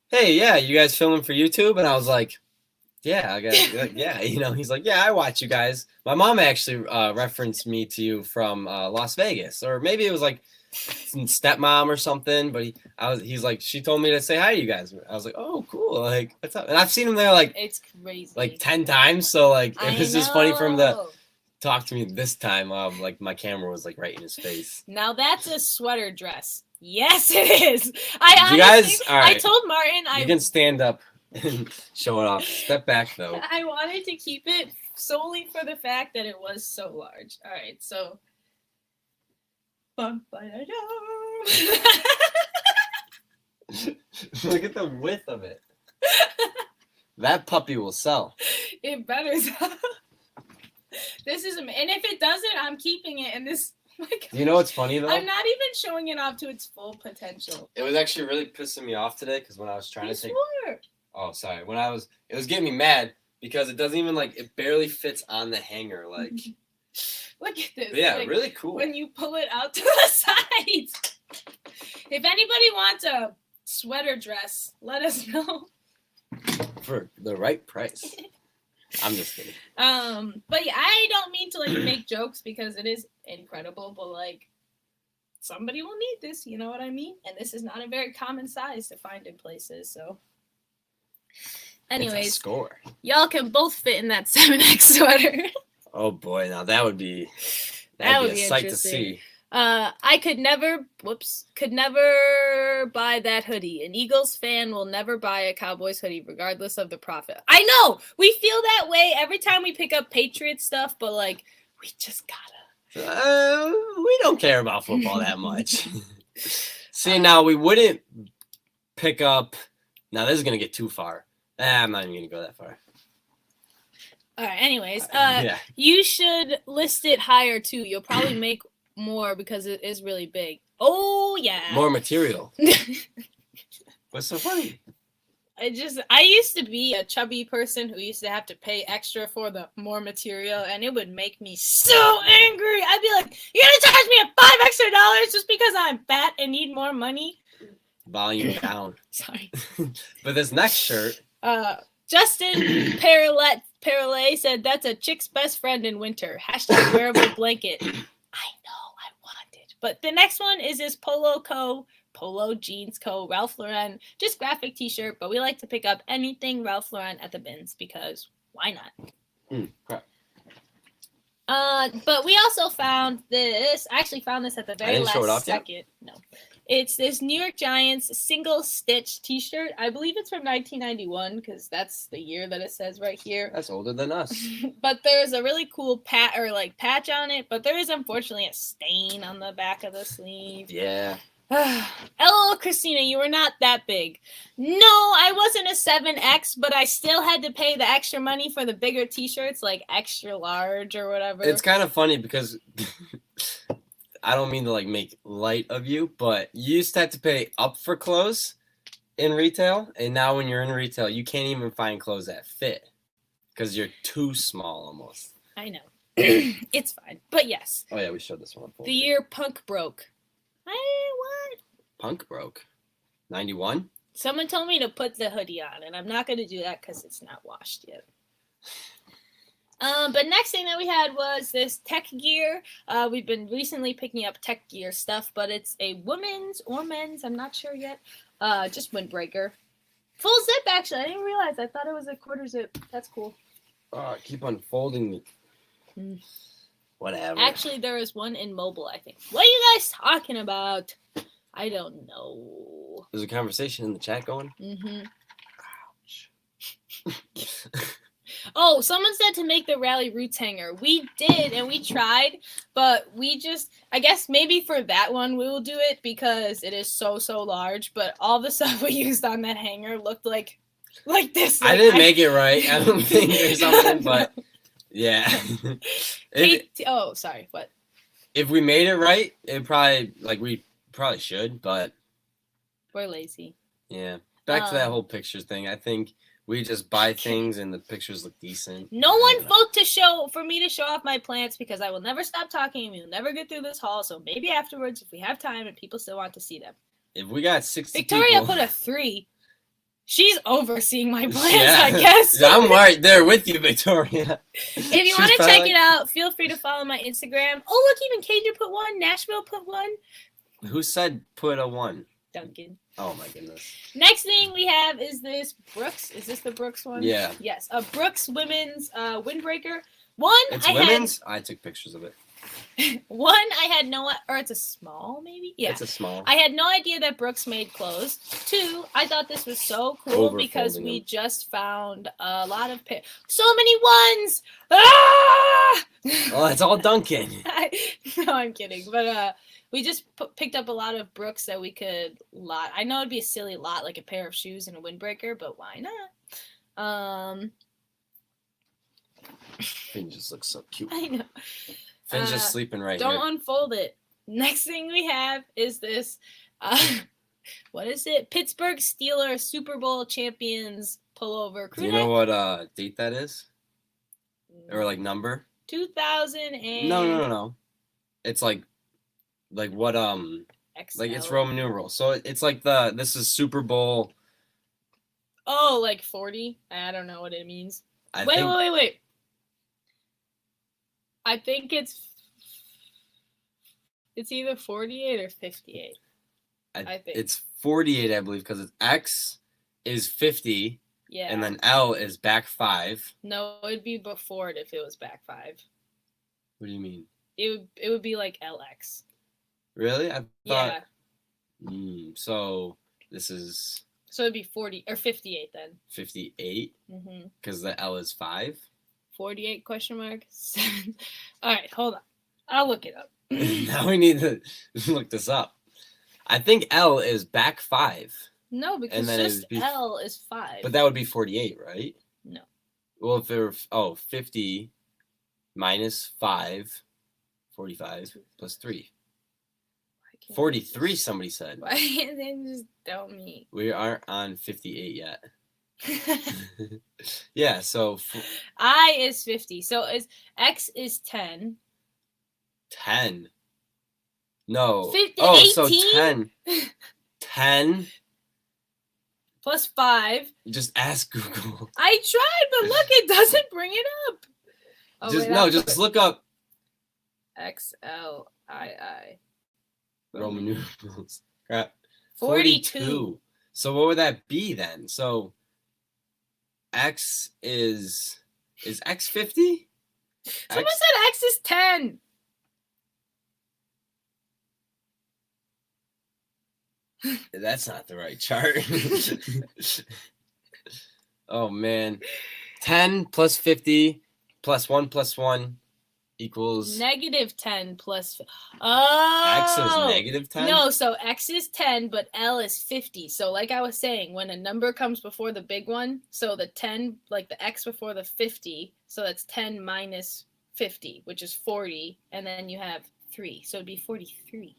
hey, yeah, you guys filming for YouTube? And I was like, yeah, I got, yeah. You know, he's like, yeah, I watch you guys. My mom actually referenced me to you from Las Vegas, or maybe it was like stepmom or something. But he's like, she told me to say hi to you guys. I was like, oh, cool. Like, what's up? And I've seen him there like it's crazy, like 10 times. So like, it was just funny for him to talk to me this time. Like my camera was like right in his face. Now that's a sweater dress. Yes, it is. Honestly, guys, all right. I told Martin you can stand up and show it off. Step back though. I wanted to keep it solely for the fact that it was so large. All right, so. Look at the width of it. That puppy will sell. It better sell. This is, and if it doesn't, I'm keeping it. And this, oh my gosh, you know what's funny though? I'm not even showing it off to its full potential. It was actually really pissing me off today because when I was trying to take. Swore. Oh, sorry. It was getting me mad because it doesn't even like it barely fits on the hanger. Like. Look at this. But yeah, like, really cool. When you pull it out to the sides. If anybody wants a sweater dress, let us know. For the right price. I'm just kidding. But yeah, I don't mean to like make jokes because it is incredible, but like somebody will need this, you know what I mean? And this is not a very common size to find in places, so. Anyways, score. Y'all can both fit in that 7X sweater. Oh boy, now that would be a sight to see. I could never buy that hoodie. An Eagles fan will never buy a Cowboys hoodie regardless of the profit. I know! We feel that way every time we pick up Patriots stuff, but like, we just gotta. We don't care about football that much. See, now we wouldn't pick up. Now this is gonna get too far. I'm not even gonna go that far. All right. Anyways, you should list it higher too. You'll probably make more because it is really big. Oh yeah. More material. What's so funny? I used to be a chubby person who used to have to pay extra for the more material, and it would make me so angry. I'd be like, "You're gonna charge me $5 extra just because I'm fat and need more money?" Volume down. Sorry. But this next shirt. Justin Parallay said that's a chick's best friend in winter. # wearable blanket. I know, I want it. But the next one is this Polo Jeans Co. Ralph Lauren, just graphic t-shirt, but we like to pick up anything Ralph Lauren at the bins because why not? Crap. But we also found this. I actually found this at the very last second. Yet? No. It's this New York Giants single stitch t-shirt. I believe it's from 1991 because that's the year that it says right here. That's older than us. But there's a really cool patch on it, but there is unfortunately a stain on the back of the sleeve. Yeah. LOL, Christina, you were not that big. No, I wasn't a 7X, but I still had to pay the extra money for the bigger t-shirts, like extra large or whatever. It's kind of funny because I don't mean to like make light of you, but you used to have to pay up for clothes in retail, and now when you're in retail, you can't even find clothes that fit because you're too small almost. I know. It's fine. But yes. Oh yeah, we showed this one. The year punk broke. What? Punk broke. 91? Someone told me to put the hoodie on, and I'm not going to do that because it's not washed yet. But next thing that we had was this tech gear. We've been recently picking up tech gear stuff, but it's a women's or men's, I'm not sure yet. Just windbreaker. Full zip, actually. I didn't realize. I thought it was a quarter zip. That's cool. Keep unfolding me. Whatever. Actually, there is one in mobile, I think. What are you guys talking about? I don't know. There's a conversation in the chat going. Ouch. Oh, someone said to make the Rally Roots hanger. We did, and we tried, but we just, I guess maybe for that one we will do it because it is so large, but all the stuff we used on that hanger looked like this. I didn't make it right. I don't think or something, but yeah. Sorry, what? If we made it right, we probably should, but we're lazy. Yeah. Back to that whole pictures thing. I think we just buy things and the pictures look decent. No one vote for me to show off my plants because I will never stop talking and we will never get through this haul. So maybe afterwards, if we have time and people still want to see them. If we got 60 Victoria people, put a 3. She's overseeing my plants, yeah. I guess. I'm right there with you, Victoria. If you want to check it out, feel free to follow my Instagram. Oh, look, even Cajun put 1. Nashville put 1. Who said put a 1? Duncan. Oh my goodness. Next thing we have is this Brooks. Is this the Brooks one? Yeah. Yes, a Brooks women's windbreaker. It's women's? I took pictures of it. One, I had no, or it's a small maybe? Yeah. It's a small. I had no idea that Brooks made clothes. 2, I thought this was so cool because we just found a lot of so many ones! Ah! Oh, it's all Duncan. No, I'm kidding. But we just picked up a lot of Brooks that we could lot. I know it'd be a silly lot, like a pair of shoes and a windbreaker, but why not? Finn just looks so cute. I know. Finn's just sleeping right here. Don't unfold it. Next thing we have is this. What is it? Pittsburgh Steelers Super Bowl champions pullover. Do you know what date that is? Or like number? 2000 and No. It's like what XL. like it's Roman numeral. So it's like this is Super Bowl. Oh, like 40? I don't know what it means. Wait. I think it's either 48 or 58. I think it's 48, I believe, because it's X is 50. Yeah. And then L is back 5. No, it'd be before it if it was back 5. What do you mean? It would be like LX. Really? I thought. Yeah. So this is. So it'd be 40 or 58 then. 58. Because the L is 5. 48 question mark 7. All right, hold on. I'll look it up. Now we need to look this up. I think L is back 5. No, because just L is 5. But that would be 48, right? No. Well, if it were 50 minus 5, 45 plus 3. 43. Somebody said. Why can't they just tell me? We aren't on 58 yet. Yeah, so I is 50. So X is 10. 10. No. 50, oh, 18? So 10. 10 plus 5. Just ask Google. I tried, but look, it doesn't bring it up. Oh, just look up XLII. Roman numerals. Crap. 42. So what would that be then? So X is X 50? Someone said X is 10. That's not the right chart. Oh man. 10 plus 50 plus 1 plus 1 equals negative 10 plus. Oh, X is negative 10? No, so X is 10, but L is 50. So like I was saying, when a number comes before the big one, so the 10, like the X before the 50, so that's 10 minus 50, which is 40, and then you have 3, so it'd be 43.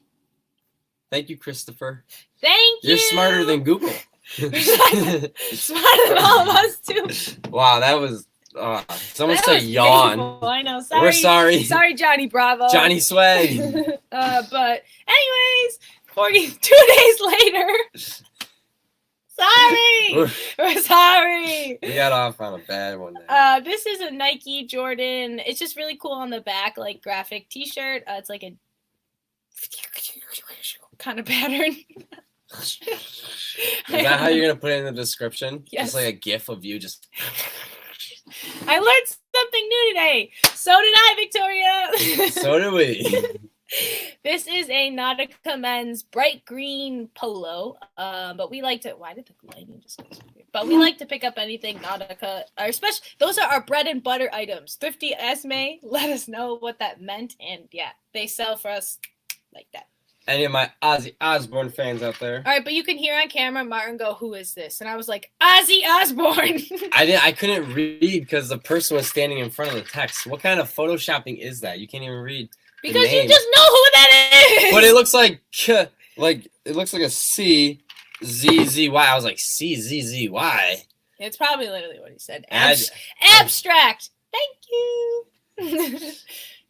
Thank you, Christopher. Thank you! You're smarter than Google. Smarter than all of us, too. Wow, that was... someone That say was yawn. painful. I know. Sorry. We're sorry. Sorry, Johnny Bravo. Johnny Swag. But anyways, 42 days later. Sorry. We're sorry. We got off on a bad one there. This is a Nike Jordan. It's just really cool on the back, like graphic t-shirt. It's like a kind of pattern. Is that how you're gonna put it in the description? Yes. Just like a GIF of you just... I learned something new today. So did I, Victoria. So do we. This is a Nautica Men's bright green polo. But we like to... Why did the lighting just go so weird? But we like to pick up anything Nautica. Especially, those are our bread and butter items. Thrifty Esme let us know what that meant. And yeah, they sell for us like that. Any of my Ozzy Osbourne fans out there? All right, but you can hear on camera Martin go, "Who is this?" And I was like, "Ozzy Osbourne." I couldn't read because the person was standing in front of the text. What kind of photoshopping is that? You can't even read. Because you just know who that is. But it looks like it looks like a C Z Z Y. I was like C Z Z Y. It's probably literally what he said. Abstract. Thank you.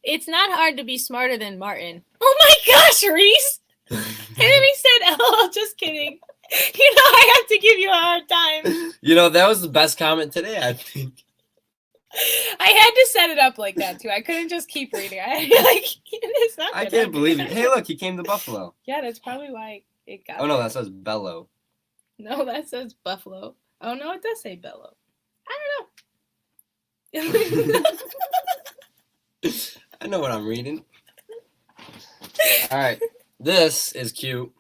It's not hard to be smarter than Martin. Oh my gosh, Reese! And then he said, "Oh, just kidding." You know, I have to give you a hard time. You know, that was the best comment today, I think. I had to set it up like that, too. I couldn't just keep reading. It's not I can't believe it. Hey, look, he came to Buffalo. Yeah, that's probably why it got Oh, no, that says Bello. No, that says Buffalo. Oh, no, it does say Bello. I don't know. I know what I'm reading. All right. This is cute.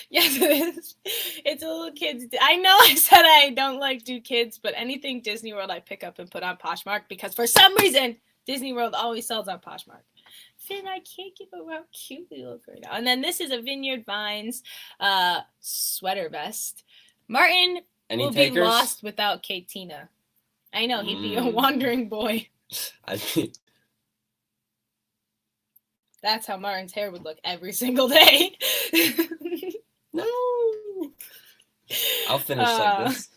Yes, it is. It's a little kid's... I know I said I don't like do kids, but anything Disney World I pick up and put on Poshmark because for some reason, Disney World always sells on Poshmark. Finn, I can't give up how cute they look right now. And then this is a Vineyard Vines sweater vest. Martin will be lost without Katina. I know, he'd be a wandering boy. I think... That's how Martin's hair would look every single day. No. I'll finish like this.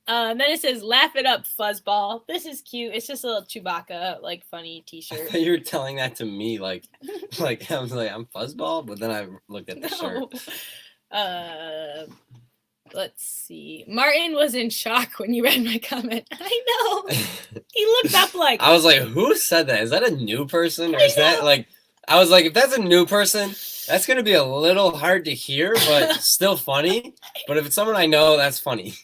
Then it says, "Laugh it up, fuzzball." This is cute. It's just a little Chewbacca, like, funny t-shirt. I thought you were telling that to me, like I was like, I'm fuzzball, but then I looked at the shirt. Let's see. Martin was in shock when you read my comment. I know. He looked up like... I was like, who said that? Is that a new person? Or is that like... I was like, if that's a new person, that's going to be a little hard to hear, but still funny. But if it's someone I know, that's funny.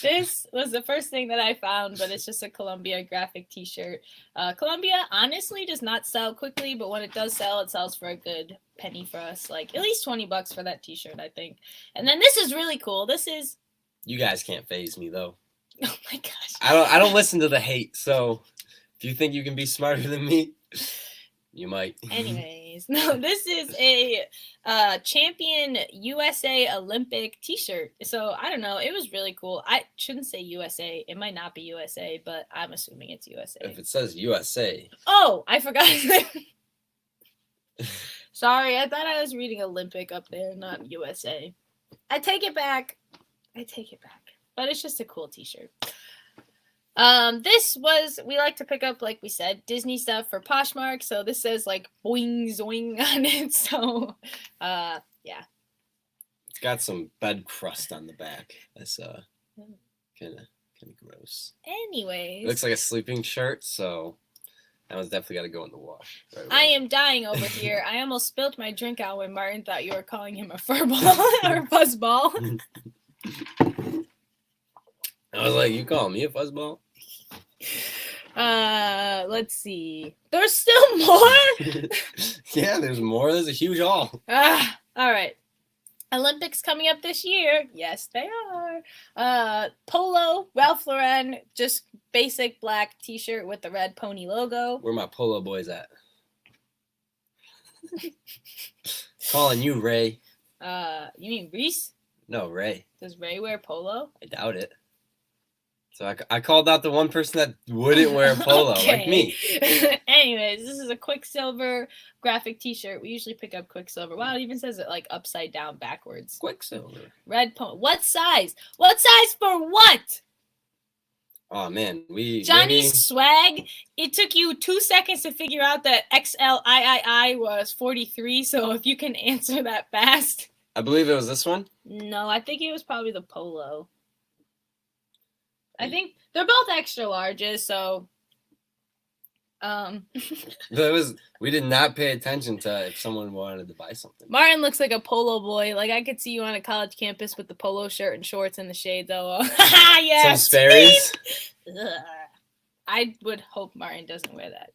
This was the first thing that I found, but it's just a Columbia graphic t-shirt. Columbia honestly does not sell quickly, but when it does sell, it sells for a good penny for us. Like at least $20 for that t-shirt, I think. And then this is really cool. This is... You guys can't faze me though. Oh my gosh. I don't listen to the hate, so if you think you can be smarter than me, you might. Anyways, no, this is a Champion USA Olympic t-shirt. So I don't know. It was really cool. I shouldn't say USA. It might not be USA, but I'm assuming it's USA. If it says USA. Oh, I forgot. Sorry, I thought I was reading Olympic up there, not USA. I take it back. But it's just a cool t-shirt. We like to pick up, like we said, Disney stuff for Poshmark. So this says like boing zoing on it. So, yeah. It's got some bed crust on the back. That's kind of gross. Anyways. It looks like a sleeping shirt, so that one's definitely got to go in the wash. Right away. I am dying over here. I almost spilt my drink out when Martin thought you were calling him a furball or fuzzball. I was like, you call me a fuzzball? Let's see. There's still more? Yeah, there's more. There's a huge haul. All right. Olympics coming up this year. Yes, they are. Polo, Ralph Lauren, just basic black t-shirt with the red pony logo. Where my polo boys at? Calling you, Ray. You mean Reese? No, Ray. Does Ray wear polo? I doubt it. So I called out the one person that wouldn't wear polo, like me. Anyways, this is a Quicksilver graphic t-shirt. We usually pick up Quicksilver. Wow, it even says it like upside down backwards. Quicksilver. Red pony. What size? What size for what? Oh, man. Johnny's swag. It took you 2 seconds to figure out that XLIII was 43, so if you can answer that fast. I believe it was this one. No, I think it was probably the polo. I think they're both extra larges, so we did not pay attention to if someone wanted to buy something. Martin looks like a polo boy. Like I could see you on a college campus with the polo shirt and shorts and the shades. Oh, yeah. Some Sperry's. I would hope Martin doesn't wear that.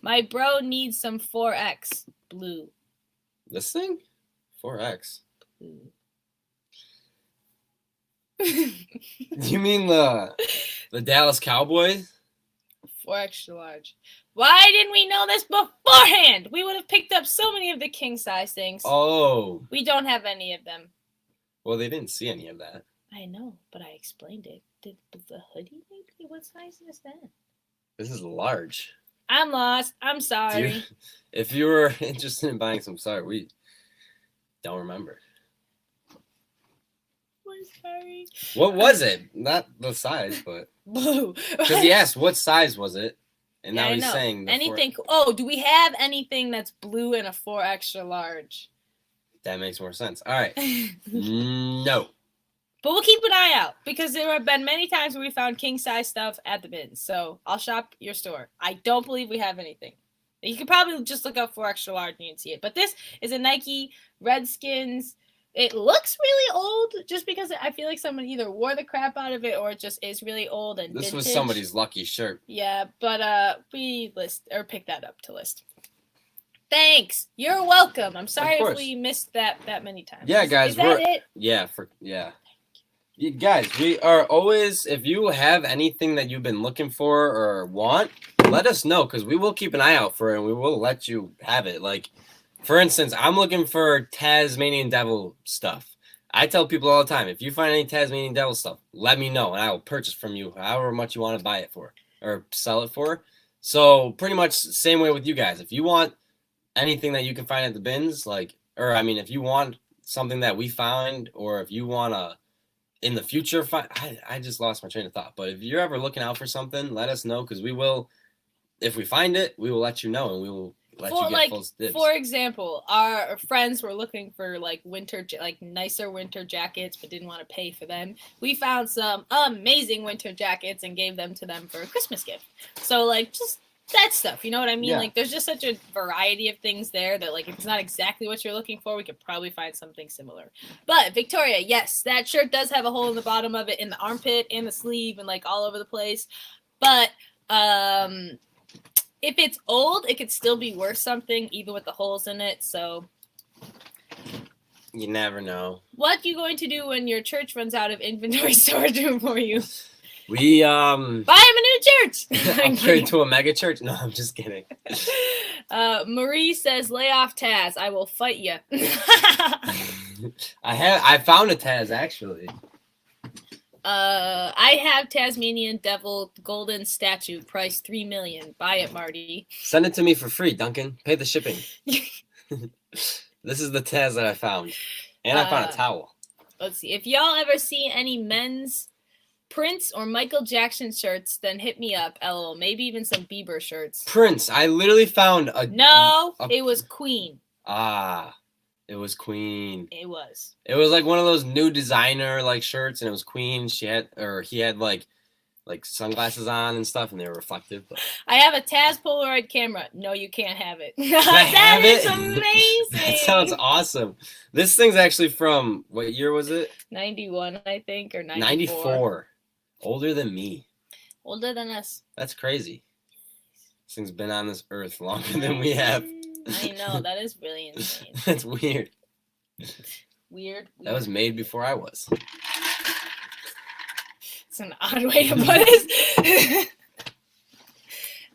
My bro needs some 4X blue. This thing? 4X. You mean the Dallas Cowboys? 4 extra large. Why didn't we know this beforehand? We would have picked up so many of the king size things. Oh. We don't have any of them. Well, they didn't see any of that. I know, but I explained it. Did the hoodie maybe? What size is that? This is large. I'm lost. I'm sorry. If you were interested in buying some, sorry, we don't remember. Sorry. What was it? Not the size, but blue. Because he asked what size was it, and now he's saying anything. Oh, do we have anything that's blue and a 4 extra large? That makes more sense. All right. No. But we'll keep an eye out because there have been many times where we found king size stuff at the bins. So I'll shop your store. I don't believe we have anything. You could probably just look up 4 extra large and you can see it. But this is a Nike Redskins. It looks really old just because I feel like someone either wore the crap out of it or it just is really old and this vintage. was somebody's lucky shirt. Yeah, but we picked that up to list. Thanks. You're welcome. I'm sorry if we missed that many times. Yeah, guys, is that it? Yeah. You guys, we are always, if you have anything that you've been looking for or want, let us know because we will keep an eye out for it and we will let you have it. Like, for instance, I'm looking for Tasmanian Devil stuff. I tell people all the time, if you find any Tasmanian Devil stuff, let me know, and I will purchase from you however much you want to buy it for or sell it for. So pretty much the same way with you guys. If you want anything that you can find at the bins, if you want something that we found, or if you want to, in the future, I just lost my train of thought. But if you're ever looking out for something, let us know, because we will, if we find it, we will let you know, and we will let you get full dibs. For example, our friends were looking for nicer winter jackets, but didn't want to pay for them. We found some amazing winter jackets and gave them to them for a Christmas gift. So just that stuff, you know what I mean? Yeah. There's just such a variety of things there that if it's not exactly what you're looking for, we could probably find something similar. But Victoria, yes, that shirt does have a hole in the bottom of it, in the armpit and the sleeve and all over the place. But if it's old, it could still be worth something, even with the holes in it. So you never know. What are you going to do when your church runs out of inventory storage room for you? We buy him a new church. Upgrade to a mega church. No, I'm just kidding. Marie says, "Lay off Taz. I will fight you." I found a Taz actually. I have Tasmanian Devil golden statue, price $3 million. Buy it, Marty. Send it to me for free, Duncan. Pay the shipping. This is the Taz that I found, and I found a towel. Let's see if y'all ever see any men's Prince or Michael Jackson shirts. Then hit me up. LOL. Maybe even some Bieber shirts. Prince. I literally found a. No, it was Queen. It was Queen. It was. It was one of those new designer shirts, and it was Queen. He had sunglasses on and stuff, and they were reflective. But... I have a Taz Polaroid camera. No, you can't have it. That is amazing. That sounds awesome. This thing's actually from, what year was it? 91, I think, or 94. 94. Older than me. Older than us. That's crazy. This thing's been on this earth longer than we have. I know, that is really insane. That's weird. Weird. That was made before I was. It's an odd way to put it.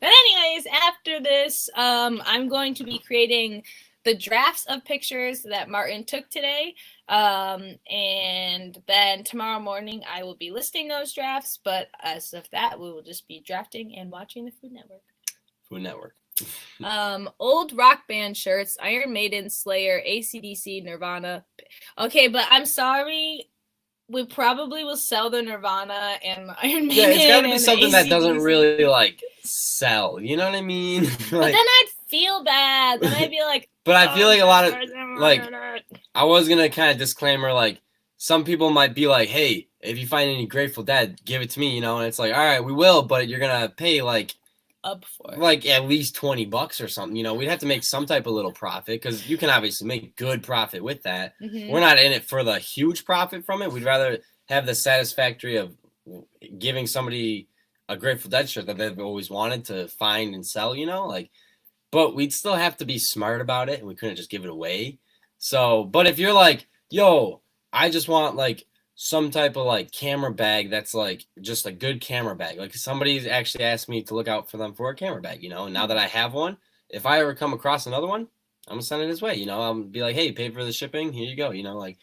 But anyways, after this, I'm going to be creating the drafts of pictures that Martin took today. And then tomorrow morning, I will be listing those drafts. But as of that, we will just be drafting and watching the Food Network. Food Network. Old rock band shirts, Iron Maiden, Slayer, AC/DC, Nirvana. Okay, but I'm sorry. We probably will sell the Nirvana and the Iron Maiden. Yeah, it's got to be and something that doesn't AC/DC. really like sell. You know what I mean? But then I'd feel bad. Then I'd be like. But I feel like a lot of like I was gonna kind of disclaimer like some people might be like, hey, if you find any Grateful Dead, give it to me, you know, and it's like, all right, we will, but you're gonna pay like up for it. Like at least $20 or something. You know, we'd have to make some type of little profit because you can obviously make good profit with that. Mm-hmm. We're not in it for the huge profit from it. We'd rather have the satisfactory of giving somebody a Grateful Dead shirt that they've always wanted to find and sell, you know, like, but we'd still have to be smart about it and we couldn't just give it away. So, but if you're like, yo, I just want like some type of like camera bag that's like just a good camera bag. Like somebody's actually asked me to look out for them for a camera bag, you know, and now that I have one, if I ever come across another one, I'm gonna send it his way, you know, I'll be like, hey, pay for the shipping, here you go, you know, like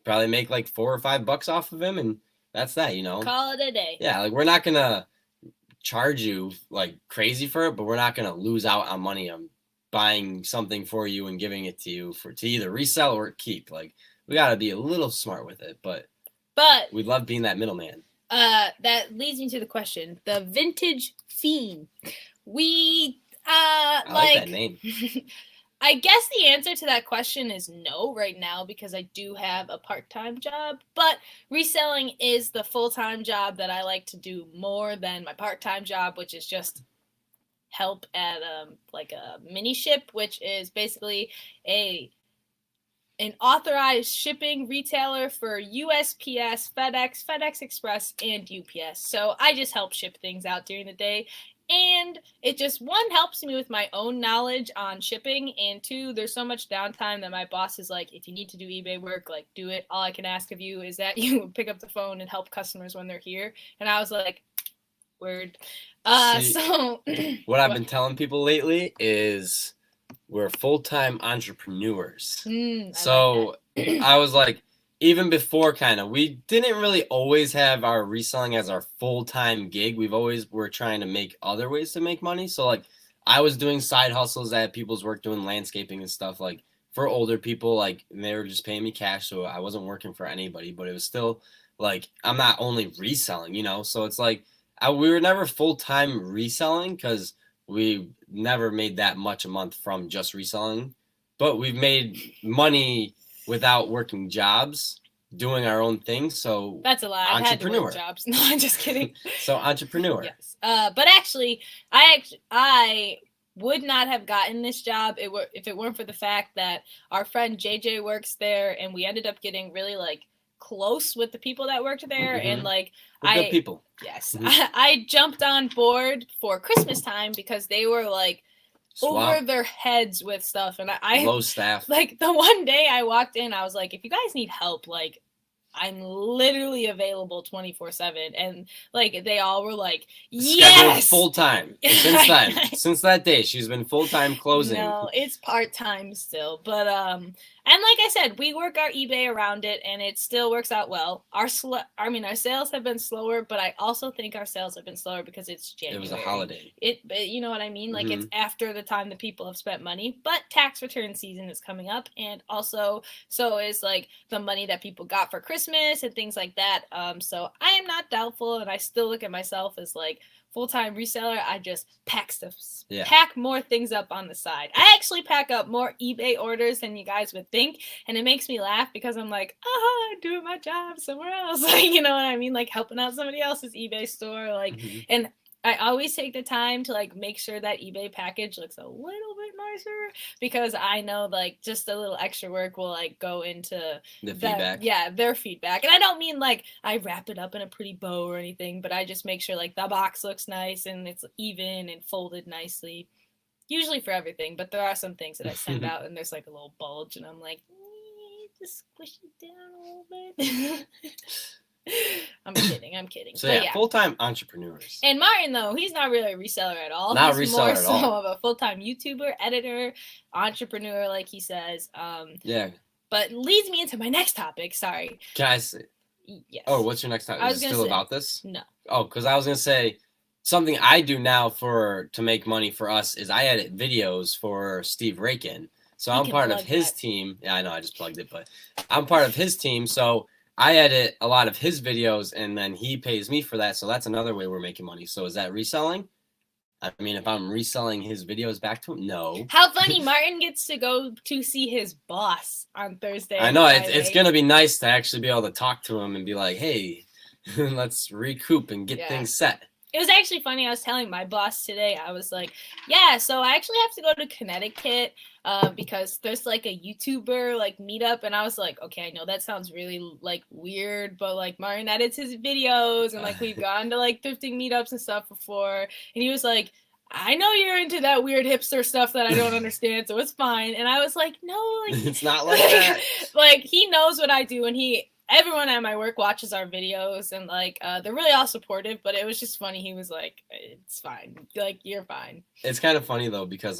probably make like $4 or $5 off of him and that's that, you know. Call it a day. Yeah, like we're not gonna charge you like crazy for it, but we're not gonna lose out on money on buying something for you and giving it to you to either resell or keep. Like we gotta be a little smart with it, but we love being that middleman. That leads me to the question: the vintage fiend. We I like that name. I guess the answer to that question is no right now because I do have a part-time job, but reselling is the full-time job that I like to do more than my part-time job, which is just help at like a mini ship, which is basically an authorized shipping retailer for USPS, FedEx Express, and UPS. So I just help ship things out during the day. And it just, one, helps me with my own knowledge on shipping, and two, there's so much downtime that my boss is like, if you need to do eBay work, like, do it. All I can ask of you is that you pick up the phone and help customers when they're here. And I was like, word. So what I've been telling people lately is we're full-time entrepreneurs. So like I was like, even before kind of, we didn't really always have our reselling as our full-time gig. We've always were trying to make other ways to make money. So like I was doing side hustles at people's work, doing landscaping and stuff like for older people, like they were just paying me cash. So I wasn't working for anybody, but it was still like, I'm not only reselling, you know? So it's like, we were never full-time reselling because we never made that much a month from just reselling, but we've made money without working jobs, doing our own thing. So that's a lie. I've had to work jobs. No, I'm just kidding. So entrepreneur. Yes. But actually, I would not have gotten this job if it weren't for the fact that our friend JJ works there, and we ended up getting really like close with the people that worked there, and like good people. Yes, I jumped on board for Christmas time because they were like over their heads with stuff, and I low staff. Like the one day I walked in, I was like, if you guys need help, like I'm literally available 24/7, and like they all were like, yes, full time. Since that day, she's been full time closing. No, it's part time still, but and like I said, we work our eBay around it, and it still works out well. Our sales have been slower, but I also think our sales have been slower because it's January. It was a holiday. You know what I mean? Like it's after the time that people have spent money, but tax return season is coming up, and also so is like the money that people got for Christmas and things like that. So I am not doubtful, and I still look at myself as like full-time reseller. I just pack more things up on the side. I actually pack up more eBay orders than you guys would think, and it makes me laugh because I'm like, I'm doing my job somewhere else. Like, you know what I mean? Like helping out somebody else's eBay store. Like, and I always take the time to like make sure that eBay package looks a little bit nicer because I know like just a little extra work will like go into the feedback. Yeah, their feedback. And I don't mean like I wrap it up in a pretty bow or anything, but I just make sure like the box looks nice and it's even and folded nicely. Usually for everything, but there are some things that I send out and there's like a little bulge and I'm like, just squish it down a little bit? I'm kidding. So But yeah, full-time entrepreneurs. And Martin, though, he's not really a reseller at all. Not he's reseller more at so all. of a full-time YouTuber, editor, entrepreneur, like he says. Yeah. But leads me into my next topic. Sorry. Can I say? Yes. Oh, what's your next topic? Is it still about this? No. Oh, because I was gonna say something I do now to make money for us is I edit videos for Steve Rakin. So I'm part of his team. Yeah, I know I just plugged it, but I'm part of his team. So I edit a lot of his videos, and then he pays me for that. So that's another way we're making money. So is that reselling? I mean, if I'm reselling his videos back to him, no. How funny! Martin gets to go to see his boss on Thursday. I know it's gonna be nice to actually be able to talk to him and be like, "Hey, let's recoup and get things set." It was actually funny. I was telling my boss today, I was like, yeah, so I actually have to go to Connecticut because there's like a YouTuber like meetup. And I was like, okay, I know that sounds really like weird, but like Martin edits his videos and like we've gone to like thrifting meetups and stuff before. And he was like, I know you're into that weird hipster stuff that I don't understand, so it's fine. And I was like, no, like it's not like that. Like he knows what I do, and everyone at my work watches our videos, and like they're really all supportive. But it was just funny. He was like, "It's fine. Like you're fine." It's kind of funny though because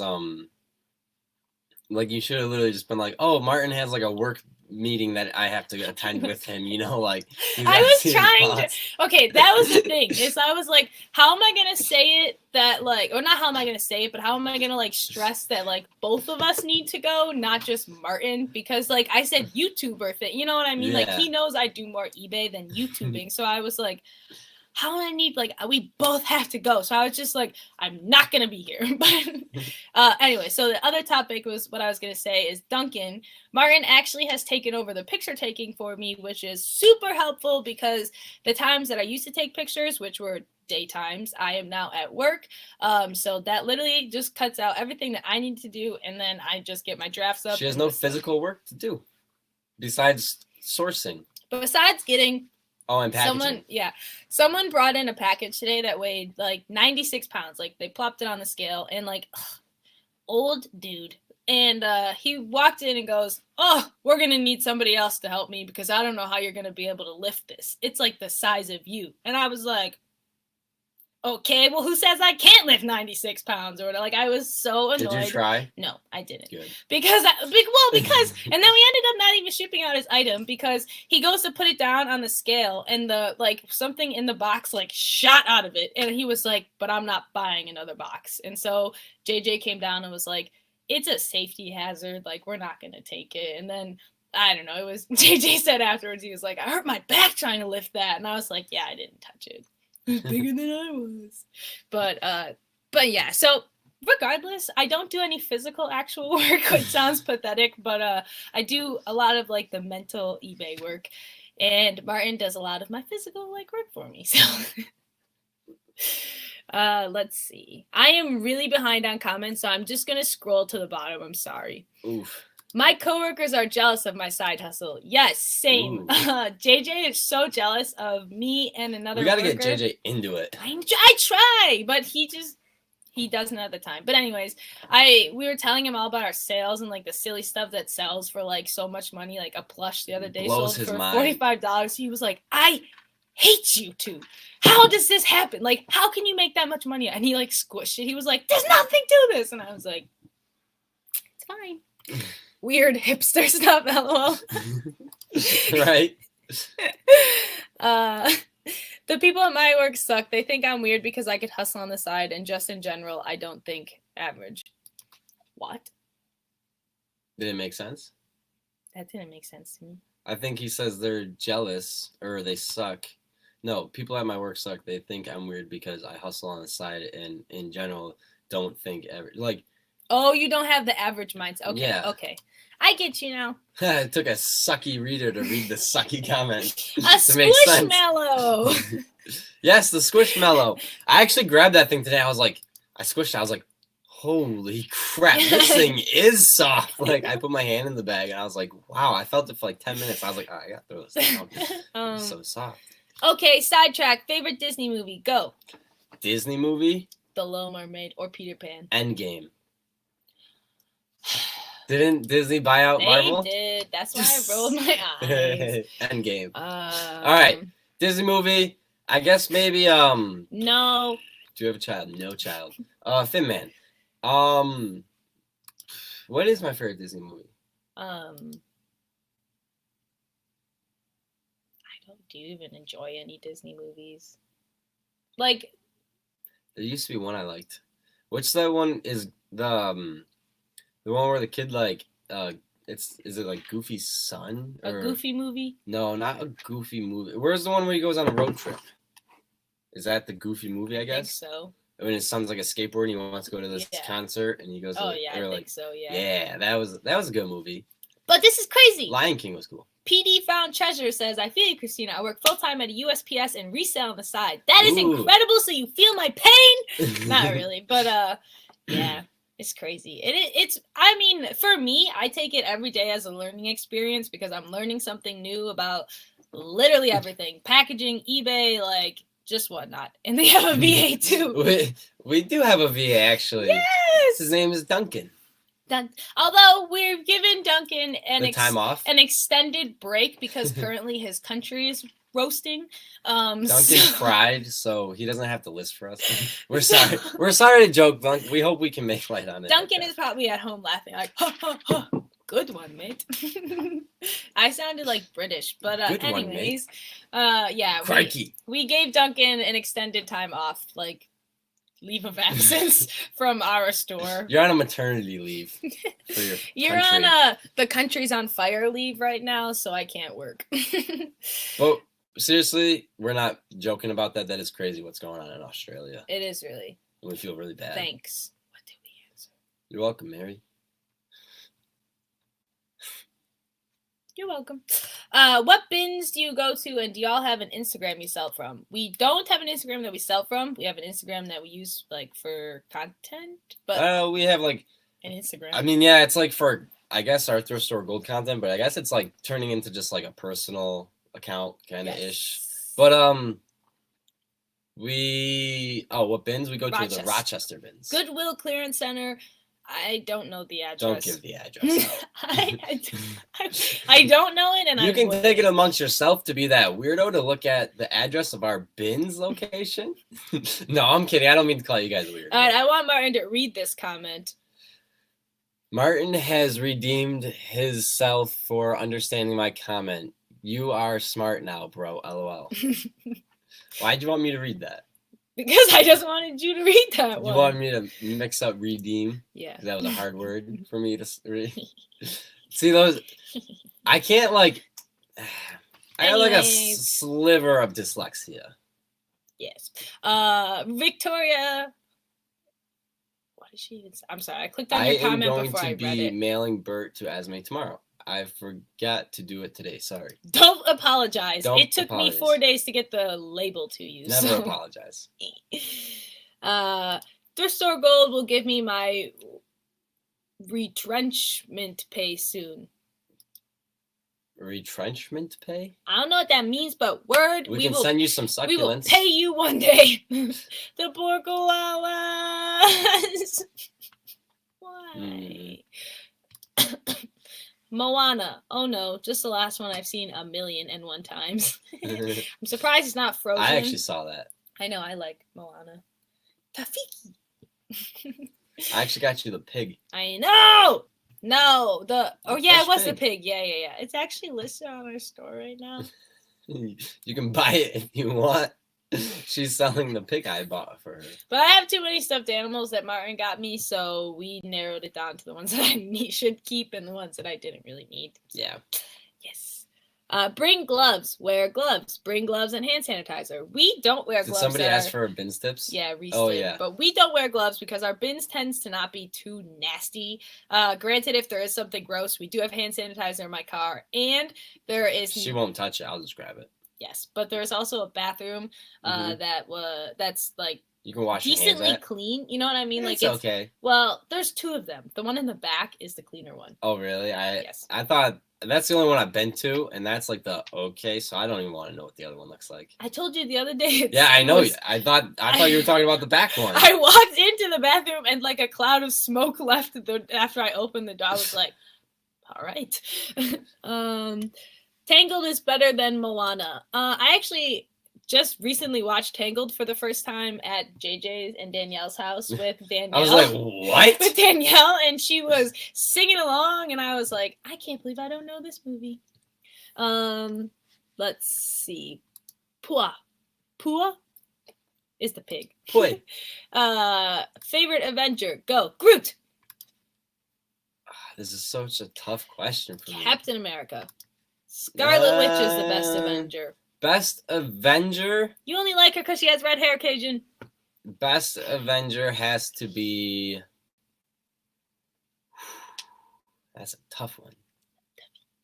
like you should have literally just been like, "Oh, Martin has like a work meeting that I have to attend with him." You know, like I was trying to. Okay, that was the thing. Is I was like, how am I gonna say it that like, or not how am I gonna say it, but how am I gonna like stress that like both of us need to go, not just Martin? Because like I said, YouTuber thing. You know what I mean? Yeah. Like he knows I do more eBay than YouTubing, so I was like, how do I need like we both have to go? So I was just like, I'm not gonna be here. But anyway, so the other topic was what I was gonna say is Duncan. Martin actually has taken over the picture taking for me, which is super helpful because the times that I used to take pictures, which were daytimes, I am now at work. So that literally just cuts out everything that I need to do, and then I just get my drafts up. She has no physical work to do besides sourcing. But besides getting and packaging. Someone brought in a package today that weighed like 96 pounds. Like they plopped it on the scale, and like old dude. And he walked in and goes, "Oh, we're gonna need somebody else to help me because I don't know how you're gonna be able to lift this. It's like the size of you." And I was like, okay, well, who says I can't lift 96 pounds or whatever? Like, I was so annoyed. Did you try? No, I didn't. Good. Because, and then we ended up not even shipping out his item because he goes to put it down on the scale and the, like, something in the box, like, shot out of it. And he was like, but I'm not buying another box. And so JJ came down and was like, it's a safety hazard. Like, we're not going to take it. And then, I don't know, it was, JJ said afterwards, he was like, I hurt my back trying to lift that. And I was like, yeah, I didn't touch it. It was bigger than I was. But yeah, so regardless, I don't do any physical actual work, which sounds pathetic, but I do a lot of like the mental eBay work, and Martin does a lot of my physical like work for me. So let's see. I am really behind on comments, so I'm just gonna scroll to the bottom. I'm sorry. Oof. My coworkers are jealous of my side hustle. Yes, same. JJ is so jealous of me and another worker. We gotta get JJ into it. I try, but he doesn't have the time. But anyways, we were telling him all about our sales and like the silly stuff that sells for like so much money. Like a plush the other day sold for $45. He was like, I hate you two. How does this happen? Like, how can you make that much money? And he like squished it. He was like, there's nothing to this. And I was like, it's fine. Weird hipster stuff, lol. Right. The people at my work suck. They think I'm weird because I could hustle on the side, and just in general, I don't think average. What? Did it make sense? That didn't make sense to me. I think he says they're jealous or they suck. No, people at my work suck. They think I'm weird because I hustle on the side and in general don't think like. Oh, you don't have the average mindset. Okay, yeah. Okay. I get you now. It took a sucky reader to read the sucky comment. A squishmallow. Yes, the squishmallow. I actually grabbed that thing today. I was like, I squished it. I was like, holy crap, this thing is soft. Like, I put my hand in the bag and I was like, wow, I felt it for like 10 minutes. I was like, oh, I gotta throw this down. It's so soft. Okay, sidetrack. Favorite Disney movie? Go. Disney movie? The Little Mermaid or Peter Pan? Endgame. Didn't Disney buy out Marvel? They did. That's why I rolled my eyes. Endgame. All right, Disney movie. I guess maybe No. Do you have a child? No child. Thin Man. What is my favorite Disney movie? Do you even enjoy any Disney movies? Like, there used to be one I liked. Which that one is the one where the kid is it like Goofy's son? Or a Goofy movie? No, not a Goofy movie. Where's the one where he goes on a road trip? Is that the Goofy movie? I guess. I think so. When his son's like a skateboarder and he wants to go to this concert and he goes. Oh yeah, I think so. Yeah. Yeah, that was a good movie. But this is crazy. Lion King was cool. PD Found Treasure says, I feel you, Christina. I work full-time at a USPS and resell on the side. That is incredible, so you feel my pain? Not really, but yeah, it's crazy. I mean, for me, I take it every day as a learning experience because I'm learning something new about literally everything. Packaging, eBay, like, just whatnot. And they have a VA, too. We do have a VA, actually. Yes! His name is Duncan. Although we've given Duncan time off, an extended break because currently his country is roasting. Duncan's fried, so he doesn't have to list for us. We're sorry. We're sorry to joke, Duncan. We hope we can make light on it. Duncan is probably at home laughing like, ha, ha, ha. Good one, mate. I sounded like British, but anyways, yeah. Crikey. We gave Duncan an extended time off, like, leave of absence from our store. You're on a maternity leave for your You're country. On the country's on fire leave right now, so I can't work. Well, seriously, we're not joking about that. That is crazy what's going on in Australia. It is really. We feel really bad. Thanks. What did we answer? You're welcome, Mary. You're welcome. What bins do you go to, and do y'all have an Instagram you sell from? We don't have an Instagram that we sell from. We have an Instagram that we use like for content, but we have like an Instagram. I mean, yeah, it's like for I guess our thrift store gold content, but I guess it's like turning into just like a personal account kind of ish. But what bins we go to? The Rochester bins. GoodWill Clearance Center. I don't know the address. Don't give the address. I don't know it, and you can take it amongst yourself to be that weirdo to look at the address of our bins location. No, I'm kidding. I don't mean to call you guys weird. All right, I want Martin to read this comment. Martin has redeemed himself for understanding my comment. You are smart now, bro. LOL. Why'd you want me to read that? Because I just wanted you to read that one. You wanted me to mix up redeem? Yeah. That was a hard word for me to read. See those? I can't like. I got like a sliver of dyslexia. Yes. Victoria. What did she even say? I'm sorry. I clicked on your comment before I read it. I am going to be mailing Bert to Esme tomorrow. I forgot to do it today. Sorry. Don't apologize. It took me 4 days to get the label to you. Never apologize. Thrift Store Gold will give me my retrenchment pay soon. Retrenchment pay? I don't know what that means, but word. We can send you some succulents. We will pay you one day. The Borgolawas. Why? Moana. Oh no, just the last one I've seen 1,000,001 times. I'm surprised it's not Frozen. I actually saw that. I know, I like Moana. Tafiki. I actually got you the pig. I know. No, it was the pig. Yeah. It's actually listed on our store right now. You can buy it if you want. She's selling the pig I bought for her. But I have too many stuffed animals that Martin got me, so we narrowed it down to the ones that I should keep and the ones that I didn't really need. Yeah. Yes. Bring gloves. Wear gloves. Bring gloves and hand sanitizer. We don't wear gloves. Did somebody ask for bins tips? Yeah, Reese did. Yeah. But we don't wear gloves because our bins tends to not be too nasty. Granted, if there is something gross, we do have hand sanitizer in my car, and there is. She won't touch it. I'll just grab it. Yes, but there's also a bathroom that's like You can wash your decently hands at. clean. You know what I mean? It's Like it's okay. Well, there's two of them. The one in the back is the cleaner one. Oh, really? Yes. I thought that's the only one I've been to, and that's like the okay. So I don't even want to know what the other one looks like. I told you the other day. Yeah, I know. I thought you were talking about the back one. I walked into the bathroom and like a cloud of smoke left after I opened the door. I was like, all right. Tangled is better than Moana. I actually just recently watched Tangled for the first time at JJ's and Danielle's house with Danielle. I was like, what? With Danielle, and she was singing along, and I was like, I can't believe I don't know this movie. Let's see. Pua is the pig. Pui. Favorite Avenger? Go. Groot. This is such a tough question for me. Captain America. Scarlet Witch is the best Avenger. Best Avenger? You only like her because she has red hair, Cajun. Best Avenger has to be... That's a tough one.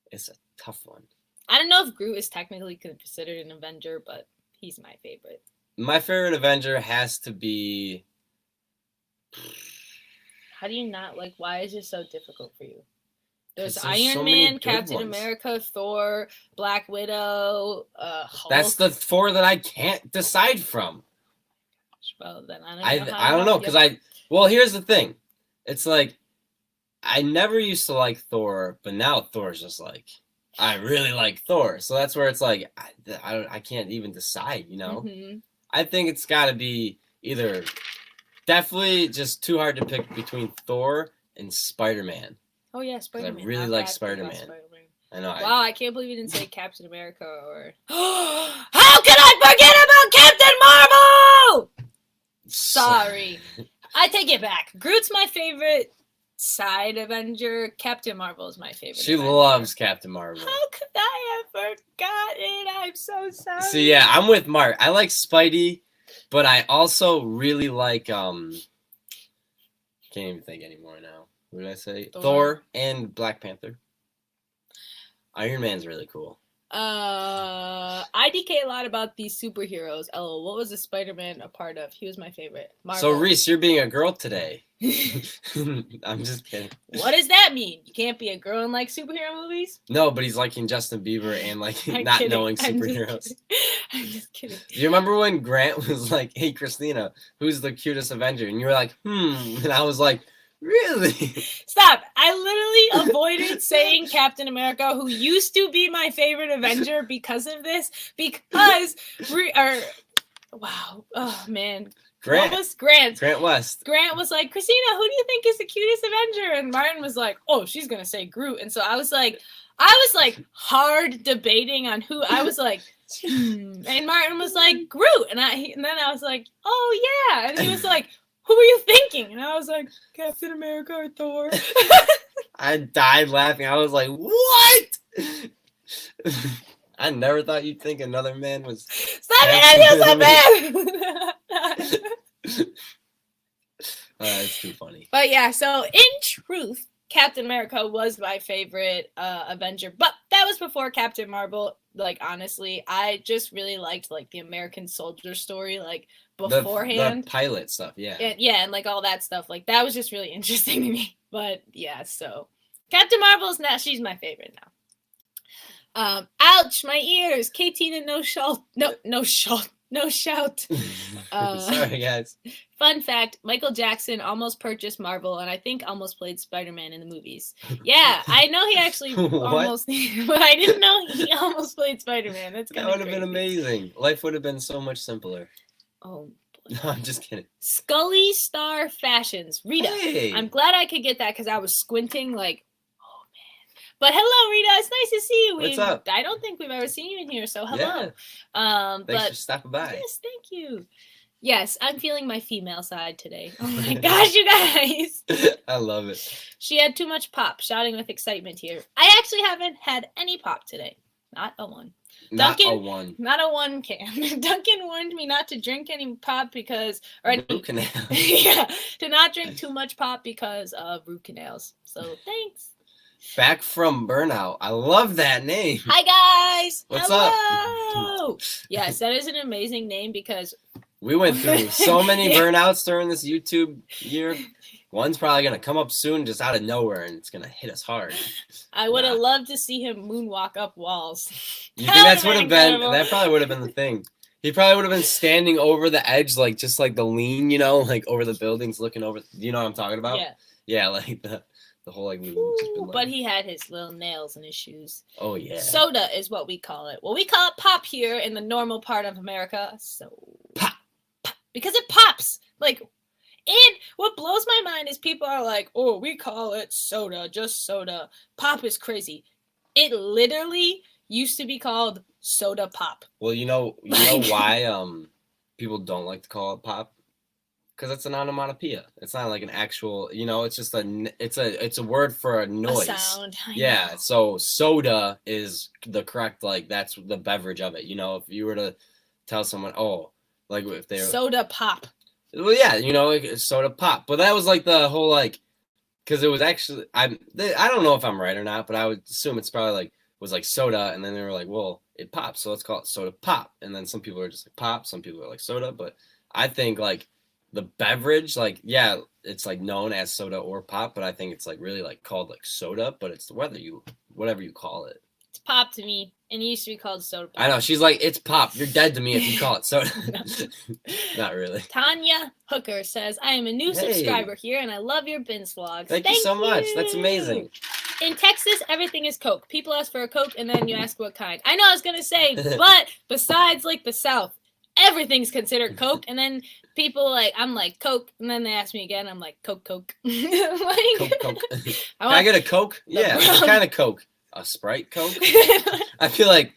It's a tough one. I don't know if Groot is technically considered an Avenger, but he's my favorite. My favorite Avenger has to be... How do you not like? Why is it so difficult for you? There's There's Iron so many Man, good Captain ones. America, Thor, Black Widow, Hulk. That's the 4 that I can't decide from. Well, then I don't know, because well, here's the thing. It's like, I never used to like Thor, but now Thor's just like, I really like Thor. So that's where it's like, I can't even decide, you know? Mm-hmm. I think it's got to be either definitely just too hard to pick between Thor and Spider-Man. Oh, yeah, Spider-Man. I really like Spider-Man. I know. Wow, I can't believe you didn't say Captain America or... How can I forget about Captain Marvel? Sorry. I take it back. Groot's my favorite side Avenger. Captain Marvel is my favorite She Avenger. loves Captain Marvel. How could I have forgotten? I'm so sorry. See, yeah, I'm with Mark. I like Spidey, but I also really like can't even think anymore now. What did I say? Thor and Black Panther. Iron Man's really cool. I DK a lot about these superheroes. LOL, what was the Spider-Man a part of? He was my favorite. Marvel. So Reese, you're being a girl today. I'm just kidding. What does that mean? You can't be a girl in like superhero movies? No, but he's liking Justin Bieber and like not knowing superheroes. I'm just kidding. Do you remember when Grant was like, "Hey Christina, who's the cutest Avenger?" And you were like, and I was like, really? Stop. I literally avoided saying Captain America, who used to be my favorite Avenger because of this. Because wow. Oh man. Grant West. Grant West. Grant was like, Christina, who do you think is the cutest Avenger? And Martin was like, oh, she's gonna say Groot. And so I was like hard debating on who. I was like, and Martin was like Groot, and then I was like, oh yeah, and he was like, who were you thinking? And I was like, Captain America or Thor. I died laughing. I was like, what? I never thought you'd think another man was. Stop it! I feel so bad. It's too funny. But yeah, so in truth, Captain America was my favorite Avenger, but that was before Captain Marvel. Like honestly, I just really liked like the American soldier story, like beforehand. The pilot stuff, yeah. And like all that stuff. Like that was just really interesting to me. But yeah, so Captain Marvel's now she's my favorite now. Ouch, my ears. Katina, no shout. No shout. Sorry, guys. Fun fact, Michael Jackson almost purchased Marvel and I think almost played Spider-Man in the movies. Yeah, I know he actually almost, but I didn't know he almost played Spider-Man. That would have been amazing. Life would have been so much simpler. Oh, no, I'm just kidding. Scully Star Fashions. Rita, hey. I'm glad I could get that because I was squinting like, but hello, Rita. It's nice to see you. What's up? I don't think we've ever seen you in here, so hello. Yeah. Thanks for stopping by. Yes, thank you. Yes, I'm feeling my female side today. Oh my gosh, you guys. I love it. She had too much pop, shouting with excitement here. I actually haven't had any pop today. Not a one. Not a one can. Duncan warned me not to drink any pop because... root canal. Yeah, to not drink too much pop because of root canals. So, thanks. Back from Burnout. I love that name. Hi, guys. What's Hello. Up? Yes, that is an amazing name because We went through so many Yeah. burnouts during this YouTube year. One's probably gonna come up soon, just out of nowhere, and it's gonna hit us hard. I would have loved to see him moonwalk up walls. You think that's would have been? incredible. That probably would have been the thing. He probably would have been standing over the edge, like just like the lean, like over the buildings, looking over. You know what I'm talking about? Yeah. Yeah, like the whole like. Ooh, but he had his little nails in his shoes. Oh yeah. Soda is what we call it. Well, we call it pop here in the normal part of America. So Pop. Because it pops. Like, and what blows my mind is people are like, oh, we call it soda, just soda. Pop is crazy. It literally used to be called soda pop. Well, you know why people don't like to call it pop? Because it's an onomatopoeia. It's not like an actual, it's just it's a word for a noise. A sound. Yeah. So soda is the correct, like, that's the beverage of it. If you were to tell someone, oh, like if they're soda pop. Well, yeah, like soda pop. But that was like the whole like, because it was actually I don't know if I'm right or not, but I would assume it's probably like was like soda, and then they were like, well, it pops, so let's call it soda pop. And then some people are just like pop, some people are like soda, but I think like the beverage, like, yeah, it's like known as soda or pop, but I think it's like really like called like soda, but it's whatever you call it. It's pop to me, and it used to be called soda pop. I know, she's like, it's pop. You're dead to me if you call it soda. Not really. Tanya Hooker says, I am a new subscriber here, and I love your bins vlogs. Thank you so much. That's amazing. In Texas, everything is Coke. People ask for a Coke, and then you ask what kind. I know I was going to say, but besides, like, the South, everything's considered Coke, and then people, like, I'm like, Coke, and then they ask me again, I'm like, Coke. Coke. Can I get a Coke? Yeah, what kind of Coke? A Sprite Coke? I feel like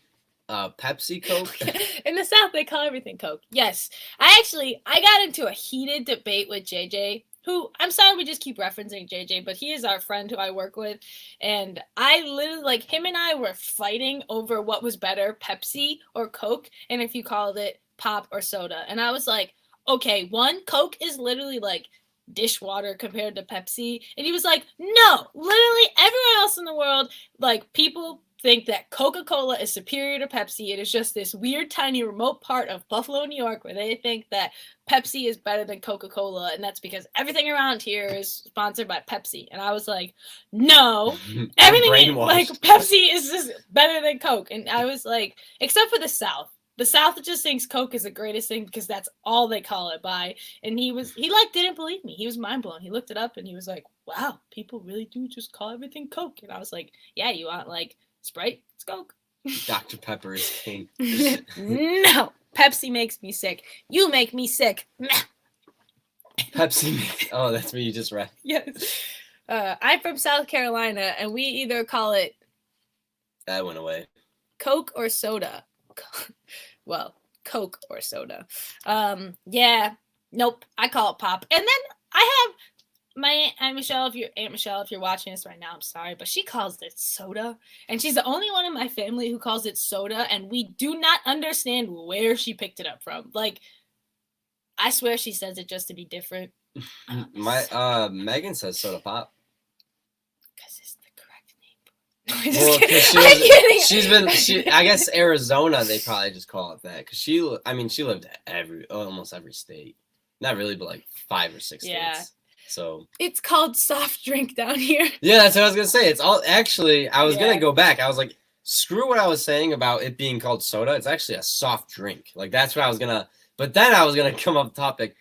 Pepsi Coke. In the South, they call everything Coke. Yes. I got into a heated debate with JJ, who, I'm sorry we just keep referencing JJ, but he is our friend who I work with. And I literally, like, him and I were fighting over what was better, Pepsi or Coke, and if you called it pop or soda. And I was like, okay, Coke is literally like dishwater compared to Pepsi. And he was like, no, literally everyone else in the world, like, people think that Coca-Cola is superior to Pepsi. It is just this weird, tiny, remote part of Buffalo, New York, where they think that Pepsi is better than Coca-Cola, and that's because everything around here is sponsored by Pepsi. And I was like, no, everything like Pepsi is just better than Coke. And I was like, except for the South. The South just thinks Coke is the greatest thing because that's all they call it by. And he didn't believe me. He was mind blown. He looked it up and he was like, wow, people really do just call everything Coke. And I was like, yeah, you want like Sprite? It's Coke. Dr. Pepper is king. No, Pepsi makes me sick. You make me sick. Pepsi. Oh, that's what you just read. Yes. I'm from South Carolina, and we either call it that went away. Coke or soda. Well, Coke or soda. Yeah. Nope. I call it pop. And then I have my Aunt Michelle, if you're watching this right now, I'm sorry, but she calls it soda. And she's the only one in my family who calls it soda, and we do not understand where she picked it up from. Like, I swear she says it just to be different. My Megan says soda pop. Because it's the correct name. No, I'm just kidding. I guess Arizona, they probably just call it that. Because she lived almost every state. Not really, but like 5 or 6 states. So it's called soft drink down here. Yeah, that's what I was gonna say. It's all actually. I was gonna go back. I was like, screw what I was saying about it being called soda. It's actually a soft drink. Like that's what I was gonna. But then I was gonna come up topic.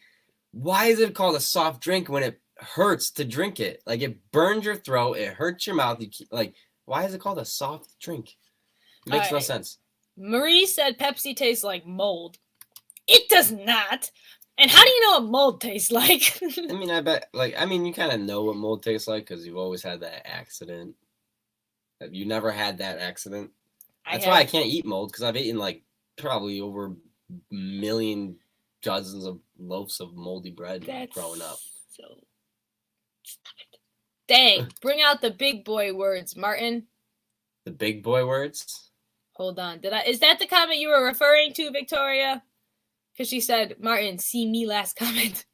Why is it called a soft drink when it hurts to drink it? Like it burns your throat. It hurts your mouth. Why is it called a soft drink? It makes no sense. Marie said Pepsi tastes like mold. It does not. And how do you know what mold tastes like? I mean, I bet, you kind of know what mold tastes like because you've always had that accident. Have you never had that accident? That's why I can't eat mold because I've eaten, like, probably over a million dozens of loaves of moldy bread growing up. So, stop it. Dang, bring out the big boy words, Martin. The big boy words? Hold on. Is that the comment you were referring to, Victoria? Because she said, Martin, see me last comment.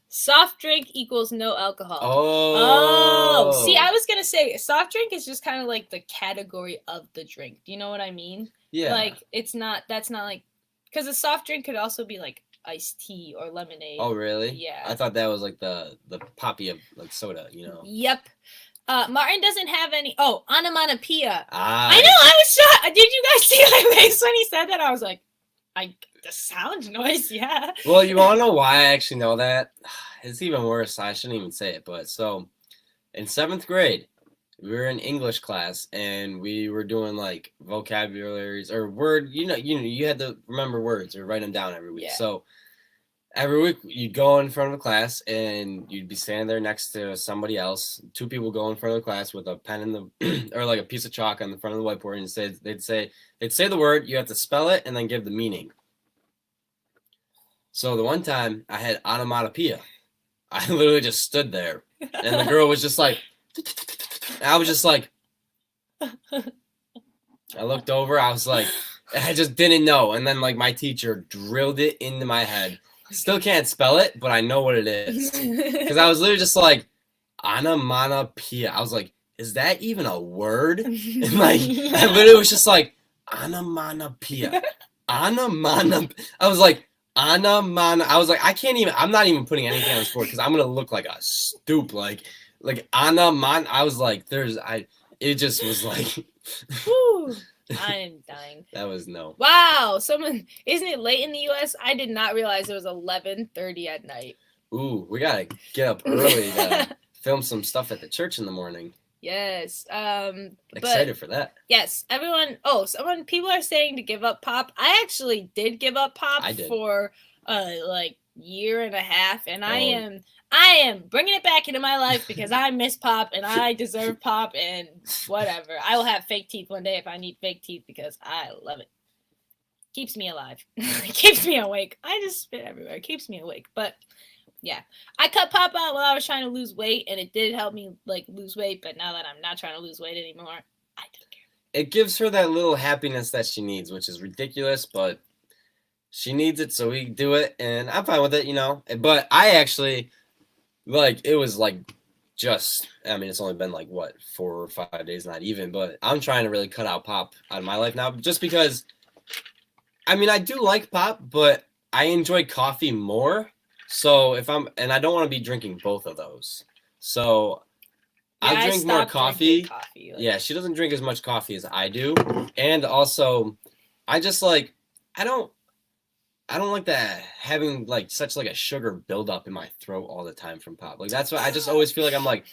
Soft drink equals no alcohol. Oh. See, I was gonna say soft drink is just kind of like the category of the drink. Do you know what I mean? Yeah. Like it's not. That's not like because a soft drink could also be like iced tea or lemonade. Oh, really? Yeah. I thought that was like the poppy of like soda, you know. Yep. Martin doesn't have any. Oh, onomatopoeia. Ah. I know. I was shocked. Did you guys see my face when he said that? I was like, the sound noise, yeah. Well, you want to know why I actually know that? It's even worse. I shouldn't even say it, but so in 7th grade, we were in English class and we were doing like vocabularies or word. You had to remember words or write them down every week. Yeah. So every week you'd go in front of the class and you'd be standing there next to somebody else. 2 people go in front of the class with a pen in the or like a piece of chalk on the front of the whiteboard and they'd say the word. You have to spell it and then give the meaning. So the one time I had onomatopoeia, I literally just stood there, and the girl was just like, I was just like, I looked over, I was like, I just didn't know, and then like my teacher drilled it into my head. Still can't spell it, but I know what it is, because I was literally just like, onomatopoeia. I was like, is that even a word? And like, I literally was just like, onomatopoeia, onomatopoeia. I was like, I was like, I'm not even putting anything on this board because I'm gonna look like a stoop, like I was like, it just was like, whew, I am dying. That was no. Wow, isn't it late in the U.S.? I did not realize it was 11:30 at night. Ooh, we gotta get up early to film some stuff at the church in the morning. Yes. Excited for that. Yes, everyone. Oh, people are saying to give up pop. I actually did give up pop for like year and a half, and I am bringing it back into my life because I miss pop and I deserve pop and whatever. I will have fake teeth one day if I need fake teeth because I love it. Keeps me alive. It keeps me awake. I just spit everywhere. It keeps me awake, but. Yeah, I cut pop out while I was trying to lose weight, and it did help me like lose weight. But now that I'm not trying to lose weight anymore, I don't care. It gives her that little happiness that she needs, which is ridiculous, but she needs it, so we do it, and I'm fine with it, you know. But I actually like it was like just. I mean, it's only been like what 4 or 5 days, not even. But I'm trying to really cut out pop out of my life now, just because. I mean, I do like pop, but I enjoy coffee more. So I don't want to be drinking both of those. So yeah, I drink more coffee. Yeah, she doesn't drink as much coffee as I do. And also I just like I don't like that having like such like a sugar buildup in my throat all the time from pop. Like that's why I just always feel like I'm like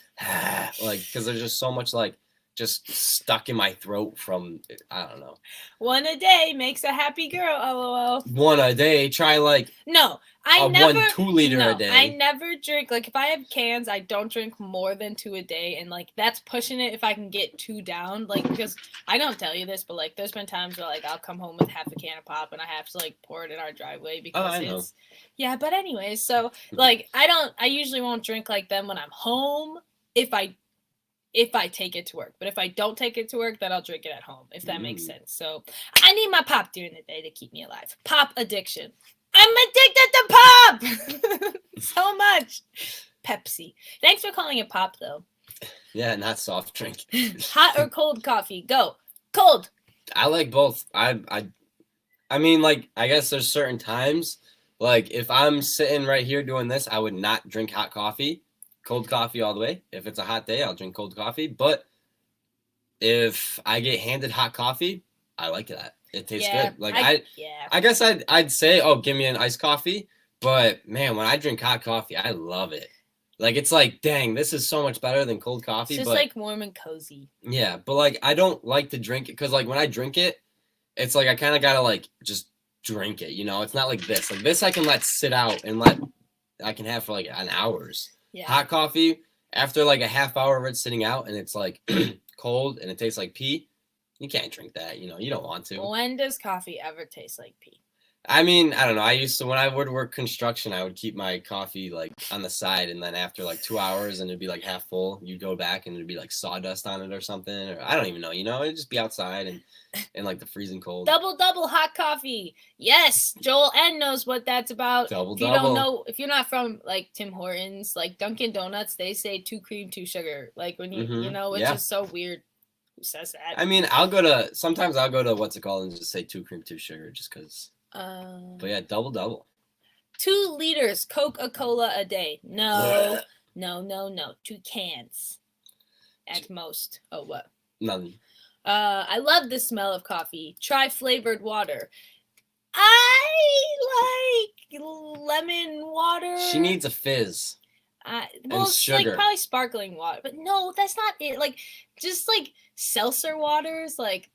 like because there's just so much like just stuck in my throat from I don't know. 1 a day makes a happy girl. LOL. 1 a day. Try like no. I never 2 liter a day. I never drink like if I have cans, I don't drink more than 2 a day, and like that's pushing it if I can get 2 down. Like because I don't tell you this, but like there's been times where like I'll come home with half a can of pop and I have to like pour it in our driveway because yeah. But anyways, so like I usually won't drink like them when I'm home if I take it to work. But if I don't take it to work, then I'll drink it at home, if that makes sense. So I need my pop during the day to keep me alive. Pop addiction. I'm addicted to pop so much. Pepsi. Thanks for calling it pop, though. Yeah, not soft drink. Hot or cold coffee? Go. Cold. I like both. I mean, like, I guess there's certain times, like, if I'm sitting right here doing this, I would not drink hot coffee. Cold coffee all the way. If it's a hot day, I'll drink cold coffee. But if I get handed hot coffee, I like that. It tastes good. Like I guess I'd say, oh, give me an iced coffee. But man, when I drink hot coffee, I love it. Like it's like, dang, this is so much better than cold coffee. It's just like warm and cozy. Yeah, but like I don't like to drink it because like when I drink it, it's like I kind of gotta like just drink it. You know, it's not like this. Like this, I can let sit out and I can have for like an hours. Yeah. Hot coffee after like a half hour of it sitting out and it's like cold and it tastes like pee. You can't drink that, you know. You don't want to. When does coffee ever taste like pee? I mean, I don't know. I used to, when I would work construction, I would keep my coffee like on the side, and then after like 2 hours and it'd be like half full, you'd go back and it'd be like sawdust on it or something. Or I don't even know, it'd just be outside and like the freezing cold. Double hot coffee. Yes, Joel N knows what that's about. Double if you don't know, if you're not from like Tim Hortons, like Dunkin' Donuts, they say 2 cream, 2 sugar. Like when you which is so weird. Who says that? I mean, sometimes I'll go to what's it called and just say 2 cream, 2 sugar just because. But yeah, double. 2 liters Coca-Cola a day. No. 2 cans at most. Oh, what? Nothing. I love the smell of coffee. Try flavored water. I like lemon water. She needs a fizz. Well, it's sugar. like probably sparkling water, but no, that's not it. Like just like seltzer waters, like,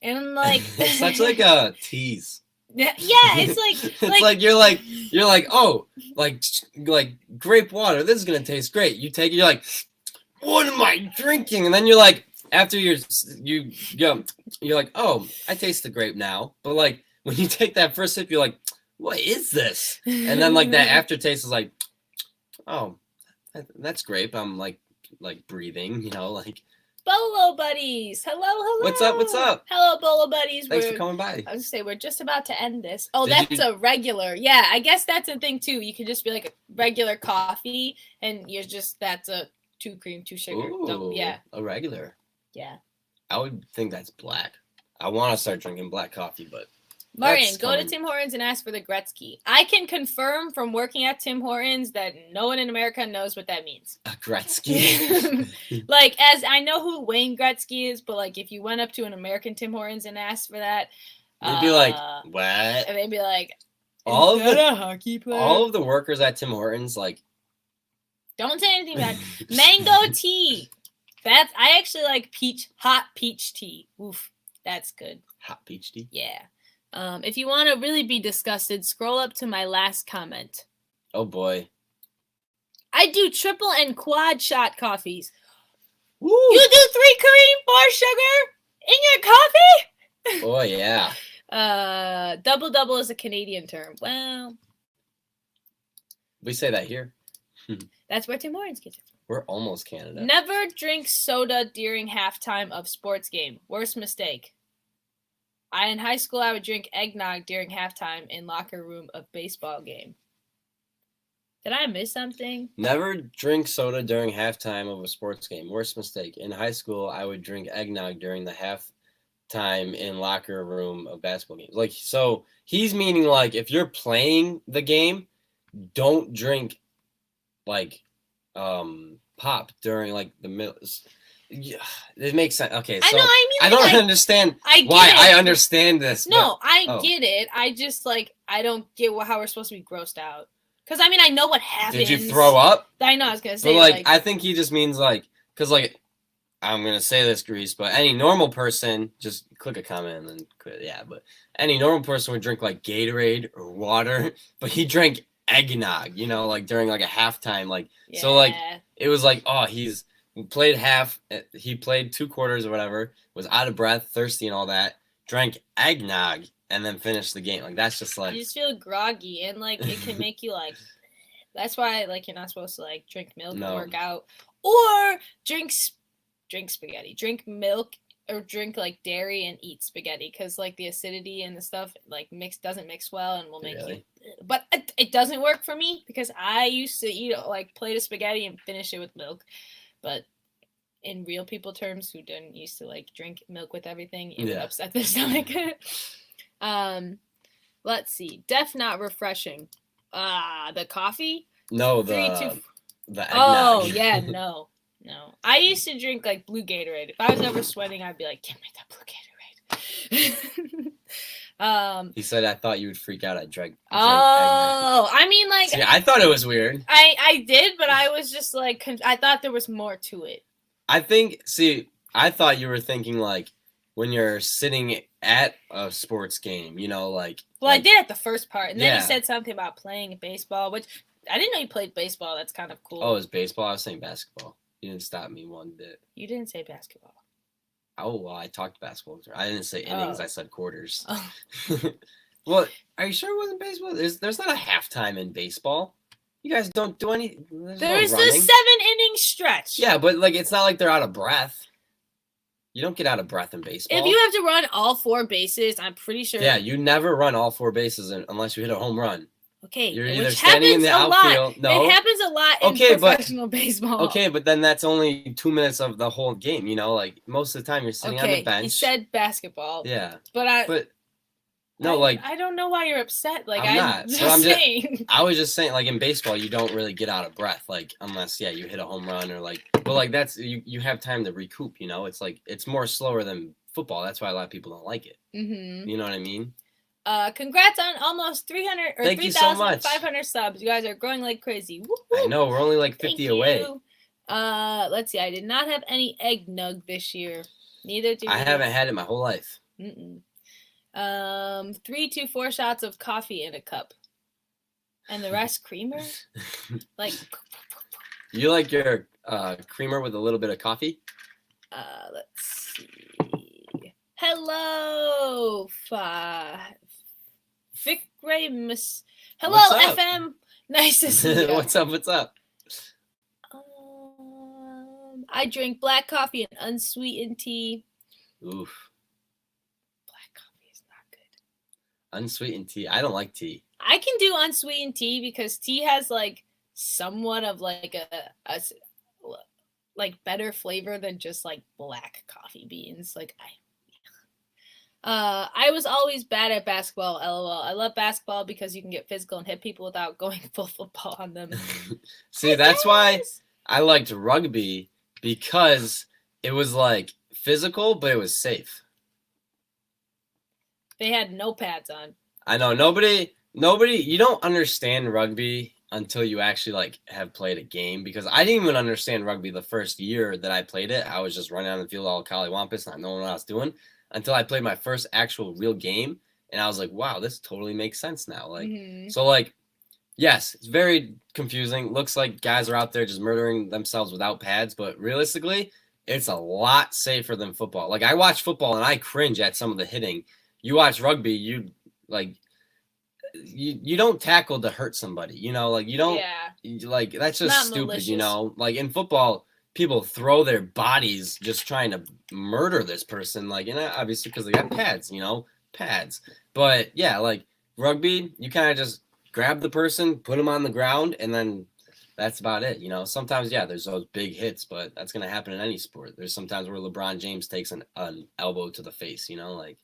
and like such like a tease. Yeah, it's like it's like you're like oh like grape water. This is gonna taste great. You take it, you're like, what am I drinking? And then you're like, after you're like, oh, I taste the grape now. But like when you take that first sip, you're like, what is this? And then like that aftertaste is like, oh, that's grape. I'm like breathing, like. Bolo buddies, hello. What's up? Hello, Bolo buddies. Thanks for coming by. I was gonna say we're just about to end this. Oh, that's a regular. Yeah, I guess that's a thing too. You could just be like a regular coffee, and that's a 2 cream, 2 sugar. Ooh, yeah, a regular. Yeah. I would think that's black. I want to start drinking black coffee, but. Martin, go to Tim Hortons and ask for the Gretzky. I can confirm from working at Tim Hortons that no one in America knows what that means. A Gretzky? Like, as I know who Wayne Gretzky is, but like if you went up to an American Tim Hortons and asked for that, they'd be like, what? And they'd be like, all of a hockey player? All of the workers at Tim Hortons, like, don't say anything bad. Mango tea. I actually like hot peach tea. Oof, that's good. Hot peach tea? Yeah. If you want to really be disgusted, scroll up to my last comment. Oh boy. I do triple and quad shot coffees. Woo. You do 3 cream, 4 sugar in your coffee? Oh yeah. Double is a Canadian term. Well, we say that here. That's where Tim Hortons gets it from. We're almost Canada. Never drink soda during halftime of sports game. Worst mistake. In high school, I would drink eggnog during halftime in locker room of baseball game. Did I miss something? Never drink soda during halftime of a sports game. Worst mistake. In high school, I would drink eggnog during the halftime in locker room of basketball games. Like, so he's meaning like if you're playing the game, don't drink like pop during like the middle. Yeah, it makes sense. Okay, so I don't understand why I understand this. No, I get it. I just I don't get how we're supposed to be grossed out. Because I mean, I know what happens. Did you throw up? I know. I was gonna say. But I think he just means because I'm gonna say this, Grease, but any normal person just click a comment and then quit. Yeah, but any normal person would drink like Gatorade or water, but he drank eggnog. During a halftime. Yeah. So it was he played 2 quarters or whatever, was out of breath, thirsty and all that, drank eggnog, and then finished the game. That's just you just feel groggy, and it can make you that's why you're not supposed to drink milk and work out, or drink spaghetti, drink milk, or drink dairy and eat spaghetti, because the acidity and the stuff doesn't mix well and will make you. But it doesn't work for me because I used to eat a plate of spaghetti and finish it with milk. But in real people terms who didn't used to drink milk with everything, it would upset their stomach. Let's see. Def not refreshing. The coffee? No, the eggnog. Oh, yeah, no. I used to drink blue Gatorade. If I was ever sweating, I'd be like, give me that blue Gatorade. He said, I thought you would freak out. I drank. Oh, I mean, see, I thought it was weird. I did, but I was just I thought there was more to it. I thought you were thinking when you're sitting at a sports game, Well, I did at the first part, and then he said something about playing baseball, which I didn't know you played baseball. That's kind of cool. Oh, it was baseball? I was saying basketball. You didn't stop me one bit. You didn't say basketball. Oh, well, I talked basketball. I didn't say innings. I said quarters. Oh. Well, are you sure it wasn't baseball? There's not a halftime in baseball. You guys don't do any. There's no There's a running. 7-inning stretch. Yeah, but like it's not like they're out of breath. You don't get out of breath in baseball. If you have to run all 4 bases, I'm pretty sure. Yeah, you never run all 4 bases unless you hit a home run. Okay, You're either which standing in happens the a outfield. lot. No, It happens a lot in professional baseball. Okay, but then that's only 2 minutes of the whole game. You know, like most of the time you're sitting on the bench. You said basketball. Yeah, but no, like I don't know why you're upset. Like I'm not. Just saying. I was just saying, like in baseball, you don't really get out of breath, like unless you hit a home run or like. But like that's you have time to recoup. You know, it's like it's more slower than football. That's why a lot of people don't like it. Mm-hmm. You know what I mean? Congrats on almost 300 or 3,500 subs. You guys are growing like crazy. Woo-hoo. I know, we're only like 50 away. Let's see. I did not have any eggnog this year. Neither did I haven't had it my whole life. 3 to 4 shots of coffee in a cup, and the rest creamer. Like you like your creamer with a little bit of coffee? Let's see. Hello, Vic Ramus. Hello, FM. Nice to see you. What's up? I drink black coffee and unsweetened tea. Oof. Black coffee is not good. Unsweetened tea. I don't like tea. I can do unsweetened tea because tea has like somewhat of like a like better flavor than just like black coffee beans. Like I was always bad at basketball, lol. I love basketball because you can get physical and hit people without going full football on them. See, that's why I liked rugby, because it was like physical, but it was safe. They had no pads on. I know, nobody, you don't understand rugby until you actually like have played a game, because I didn't even understand rugby the first year that I played it. I was just running on the field all collywampus, not knowing what I was doing, until I played my first actual real game, and I was like, wow, this totally makes sense now. Like, so like, yes, it's very confusing. Looks like guys are out there just murdering themselves without pads, but realistically, it's a lot safer than football. Like, I watch football and I cringe at some of the hitting. You watch rugby, you don't tackle to hurt somebody, you know, like you don't like that's just not stupid, malicious. You know, like in football, people throw their bodies just trying to murder this person, like, you know, obviously because they got pads, you know, but yeah, like rugby, you kind of just grab the person, put them on the ground, and then that's about it, you know. Sometimes there's those big hits, but that's gonna happen in any sport. There's sometimes where LeBron James takes an elbow to the face, you know, like.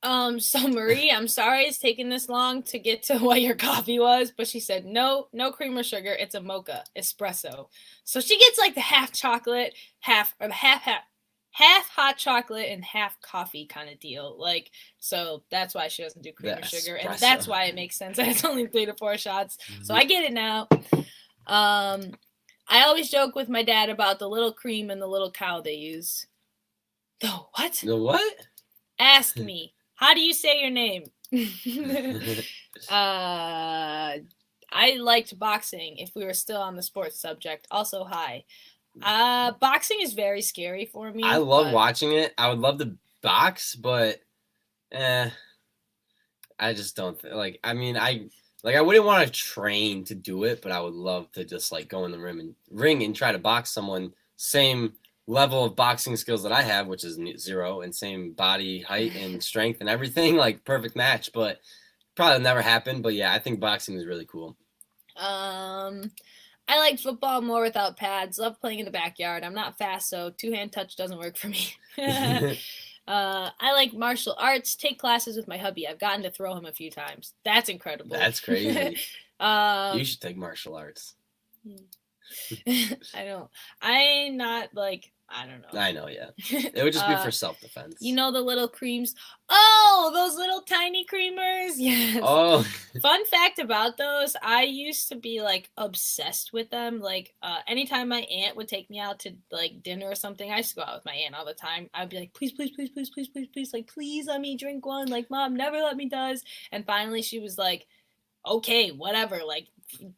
So Marie, I'm sorry it's taking this long to get to what your coffee was, but she said no cream or sugar. It's a mocha espresso. So she gets like the half chocolate, half hot chocolate and half coffee kind of deal. Like, so that's why she doesn't do cream or sugar, and that's why it makes sense that it's only 3 to 4 shots. So I get it now. I always joke with my dad about the little cream and the little cow they use. The what? The what? Ask me. How do you say your name? I liked boxing, if we were still on the sports subject. Also, hi. Boxing is very scary for me. I love watching it. I would love to box, but I just don't like. I mean, I wouldn't want to train to do it, but I would love to just like go in the ring and try to box someone same level of boxing skills that I have, which is 0, and same body height and strength and everything, like perfect match, but probably never happen. But yeah, I think boxing is really cool. I like football more without pads. Love playing in the backyard. I'm not fast, so 2-hand touch doesn't work for me. I like martial arts. Take classes with my hubby. I've gotten to throw him a few times. That's incredible. That's crazy. You should take martial arts. I'm not like, I don't know. I know, yeah. It would just be for self-defense. You know the little creams? Oh, those little tiny creamers? Yes. Oh. Fun fact about those, I used to be like obsessed with them. Like anytime my aunt would take me out to like dinner or something, I used to go out with my aunt all the time. I'd be like, please, like, please let me drink one. Like, Mom never let me does. And finally she was like, okay, whatever, like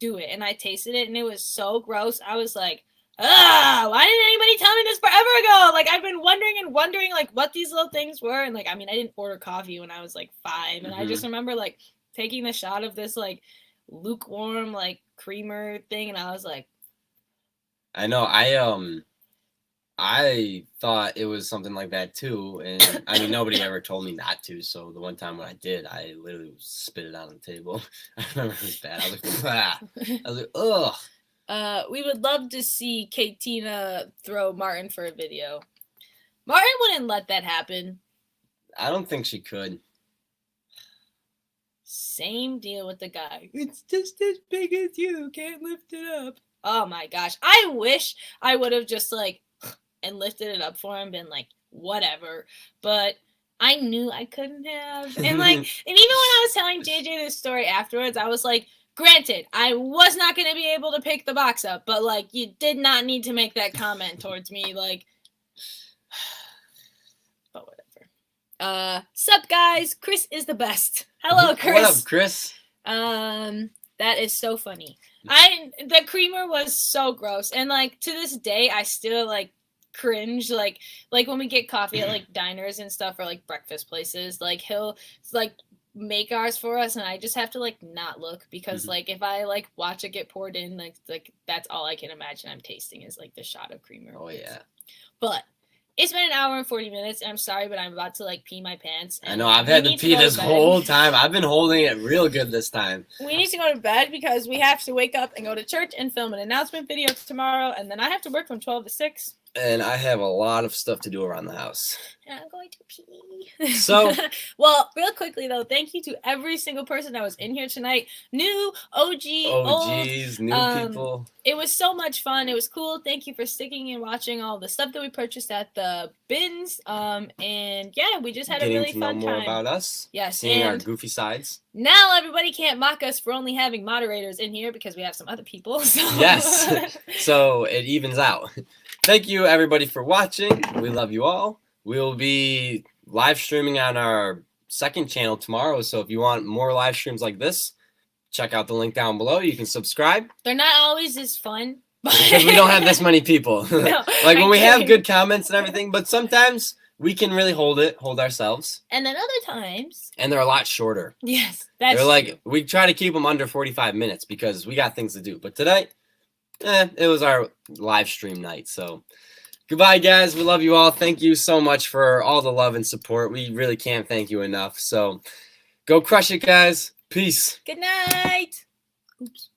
do it. And I tasted it and it was so gross. I was like, Why didn't anybody tell me this forever ago? Like, I've been wondering, like, what these little things were. And, like, I mean, I didn't order coffee when I was, like, 5. And I just remember, like, taking the shot of this, like, lukewarm, like, creamer thing. And I was like... I know. I thought it was something like that, too. And, I mean, nobody ever told me not to. So, the one time when I did, I literally spit it out on the table. I remember it was bad. I was like, ah. I was like, ugh. We would love to see Katina throw Martin for a video. Martin wouldn't let that happen. I don't think she could. Same deal with the guy. It's just as big as you. Can't lift it up. Oh my gosh. I wish I would have just like and lifted it up for him, been like, whatever. But I knew I couldn't have. And like, and even when I was telling JJ this story afterwards, I was like, granted, I was not going to be able to pick the box up, but, like, you did not need to make that comment towards me, like, but whatever. Sup, guys? Chris is the best. Hello, Chris. What up, Chris? That is so funny. The creamer was so gross, and, like, to this day, I still, like, cringe, like when we get coffee at, like, diners and stuff, or, like, breakfast places, like, he'll, like, make ours for us, and I just have to like not look because like if I like watch it get poured in, like that's all I can imagine I'm tasting is like the shot of creamer. Oh yeah. But it's been an hour and 40 minutes, and I'm sorry, but I'm about to like pee my pants. I know I've had to pee this whole time. I've been holding it real good this time. We need to go to bed because we have to wake up and go to church and film an announcement video tomorrow, and then I have to work from 12 to 6. And I have a lot of stuff to do around the house. And I'm going to pee. So, well, real quickly though, thank you to every single person that was in here tonight. New, OGs, new people. It was so much fun. It was cool. Thank you for sticking and watching all the stuff that we purchased at the bins. And yeah, we just had a really fun time. Getting to know more about us. Yes, seeing our goofy sides. Now everybody can't mock us for only having moderators in here because we have some other people. So. Yes. So it evens out. Thank you, everybody, for watching. We love you all. We'll be live streaming on our second channel tomorrow. So if you want more live streams like this, check out the link down below. You can subscribe. They're not always as fun. Because we don't have this many people. No, like when we have good comments and everything. But sometimes we can really hold ourselves. And then other times. And they're a lot shorter. Yes, that's They're like, true. We try to keep them under 45 minutes because we got things to do. But today, it was our live stream night. So goodbye, guys. We love you all. Thank you so much for all the love and support. We really can't thank you enough. So go crush it, guys. Peace. Good night. Oops.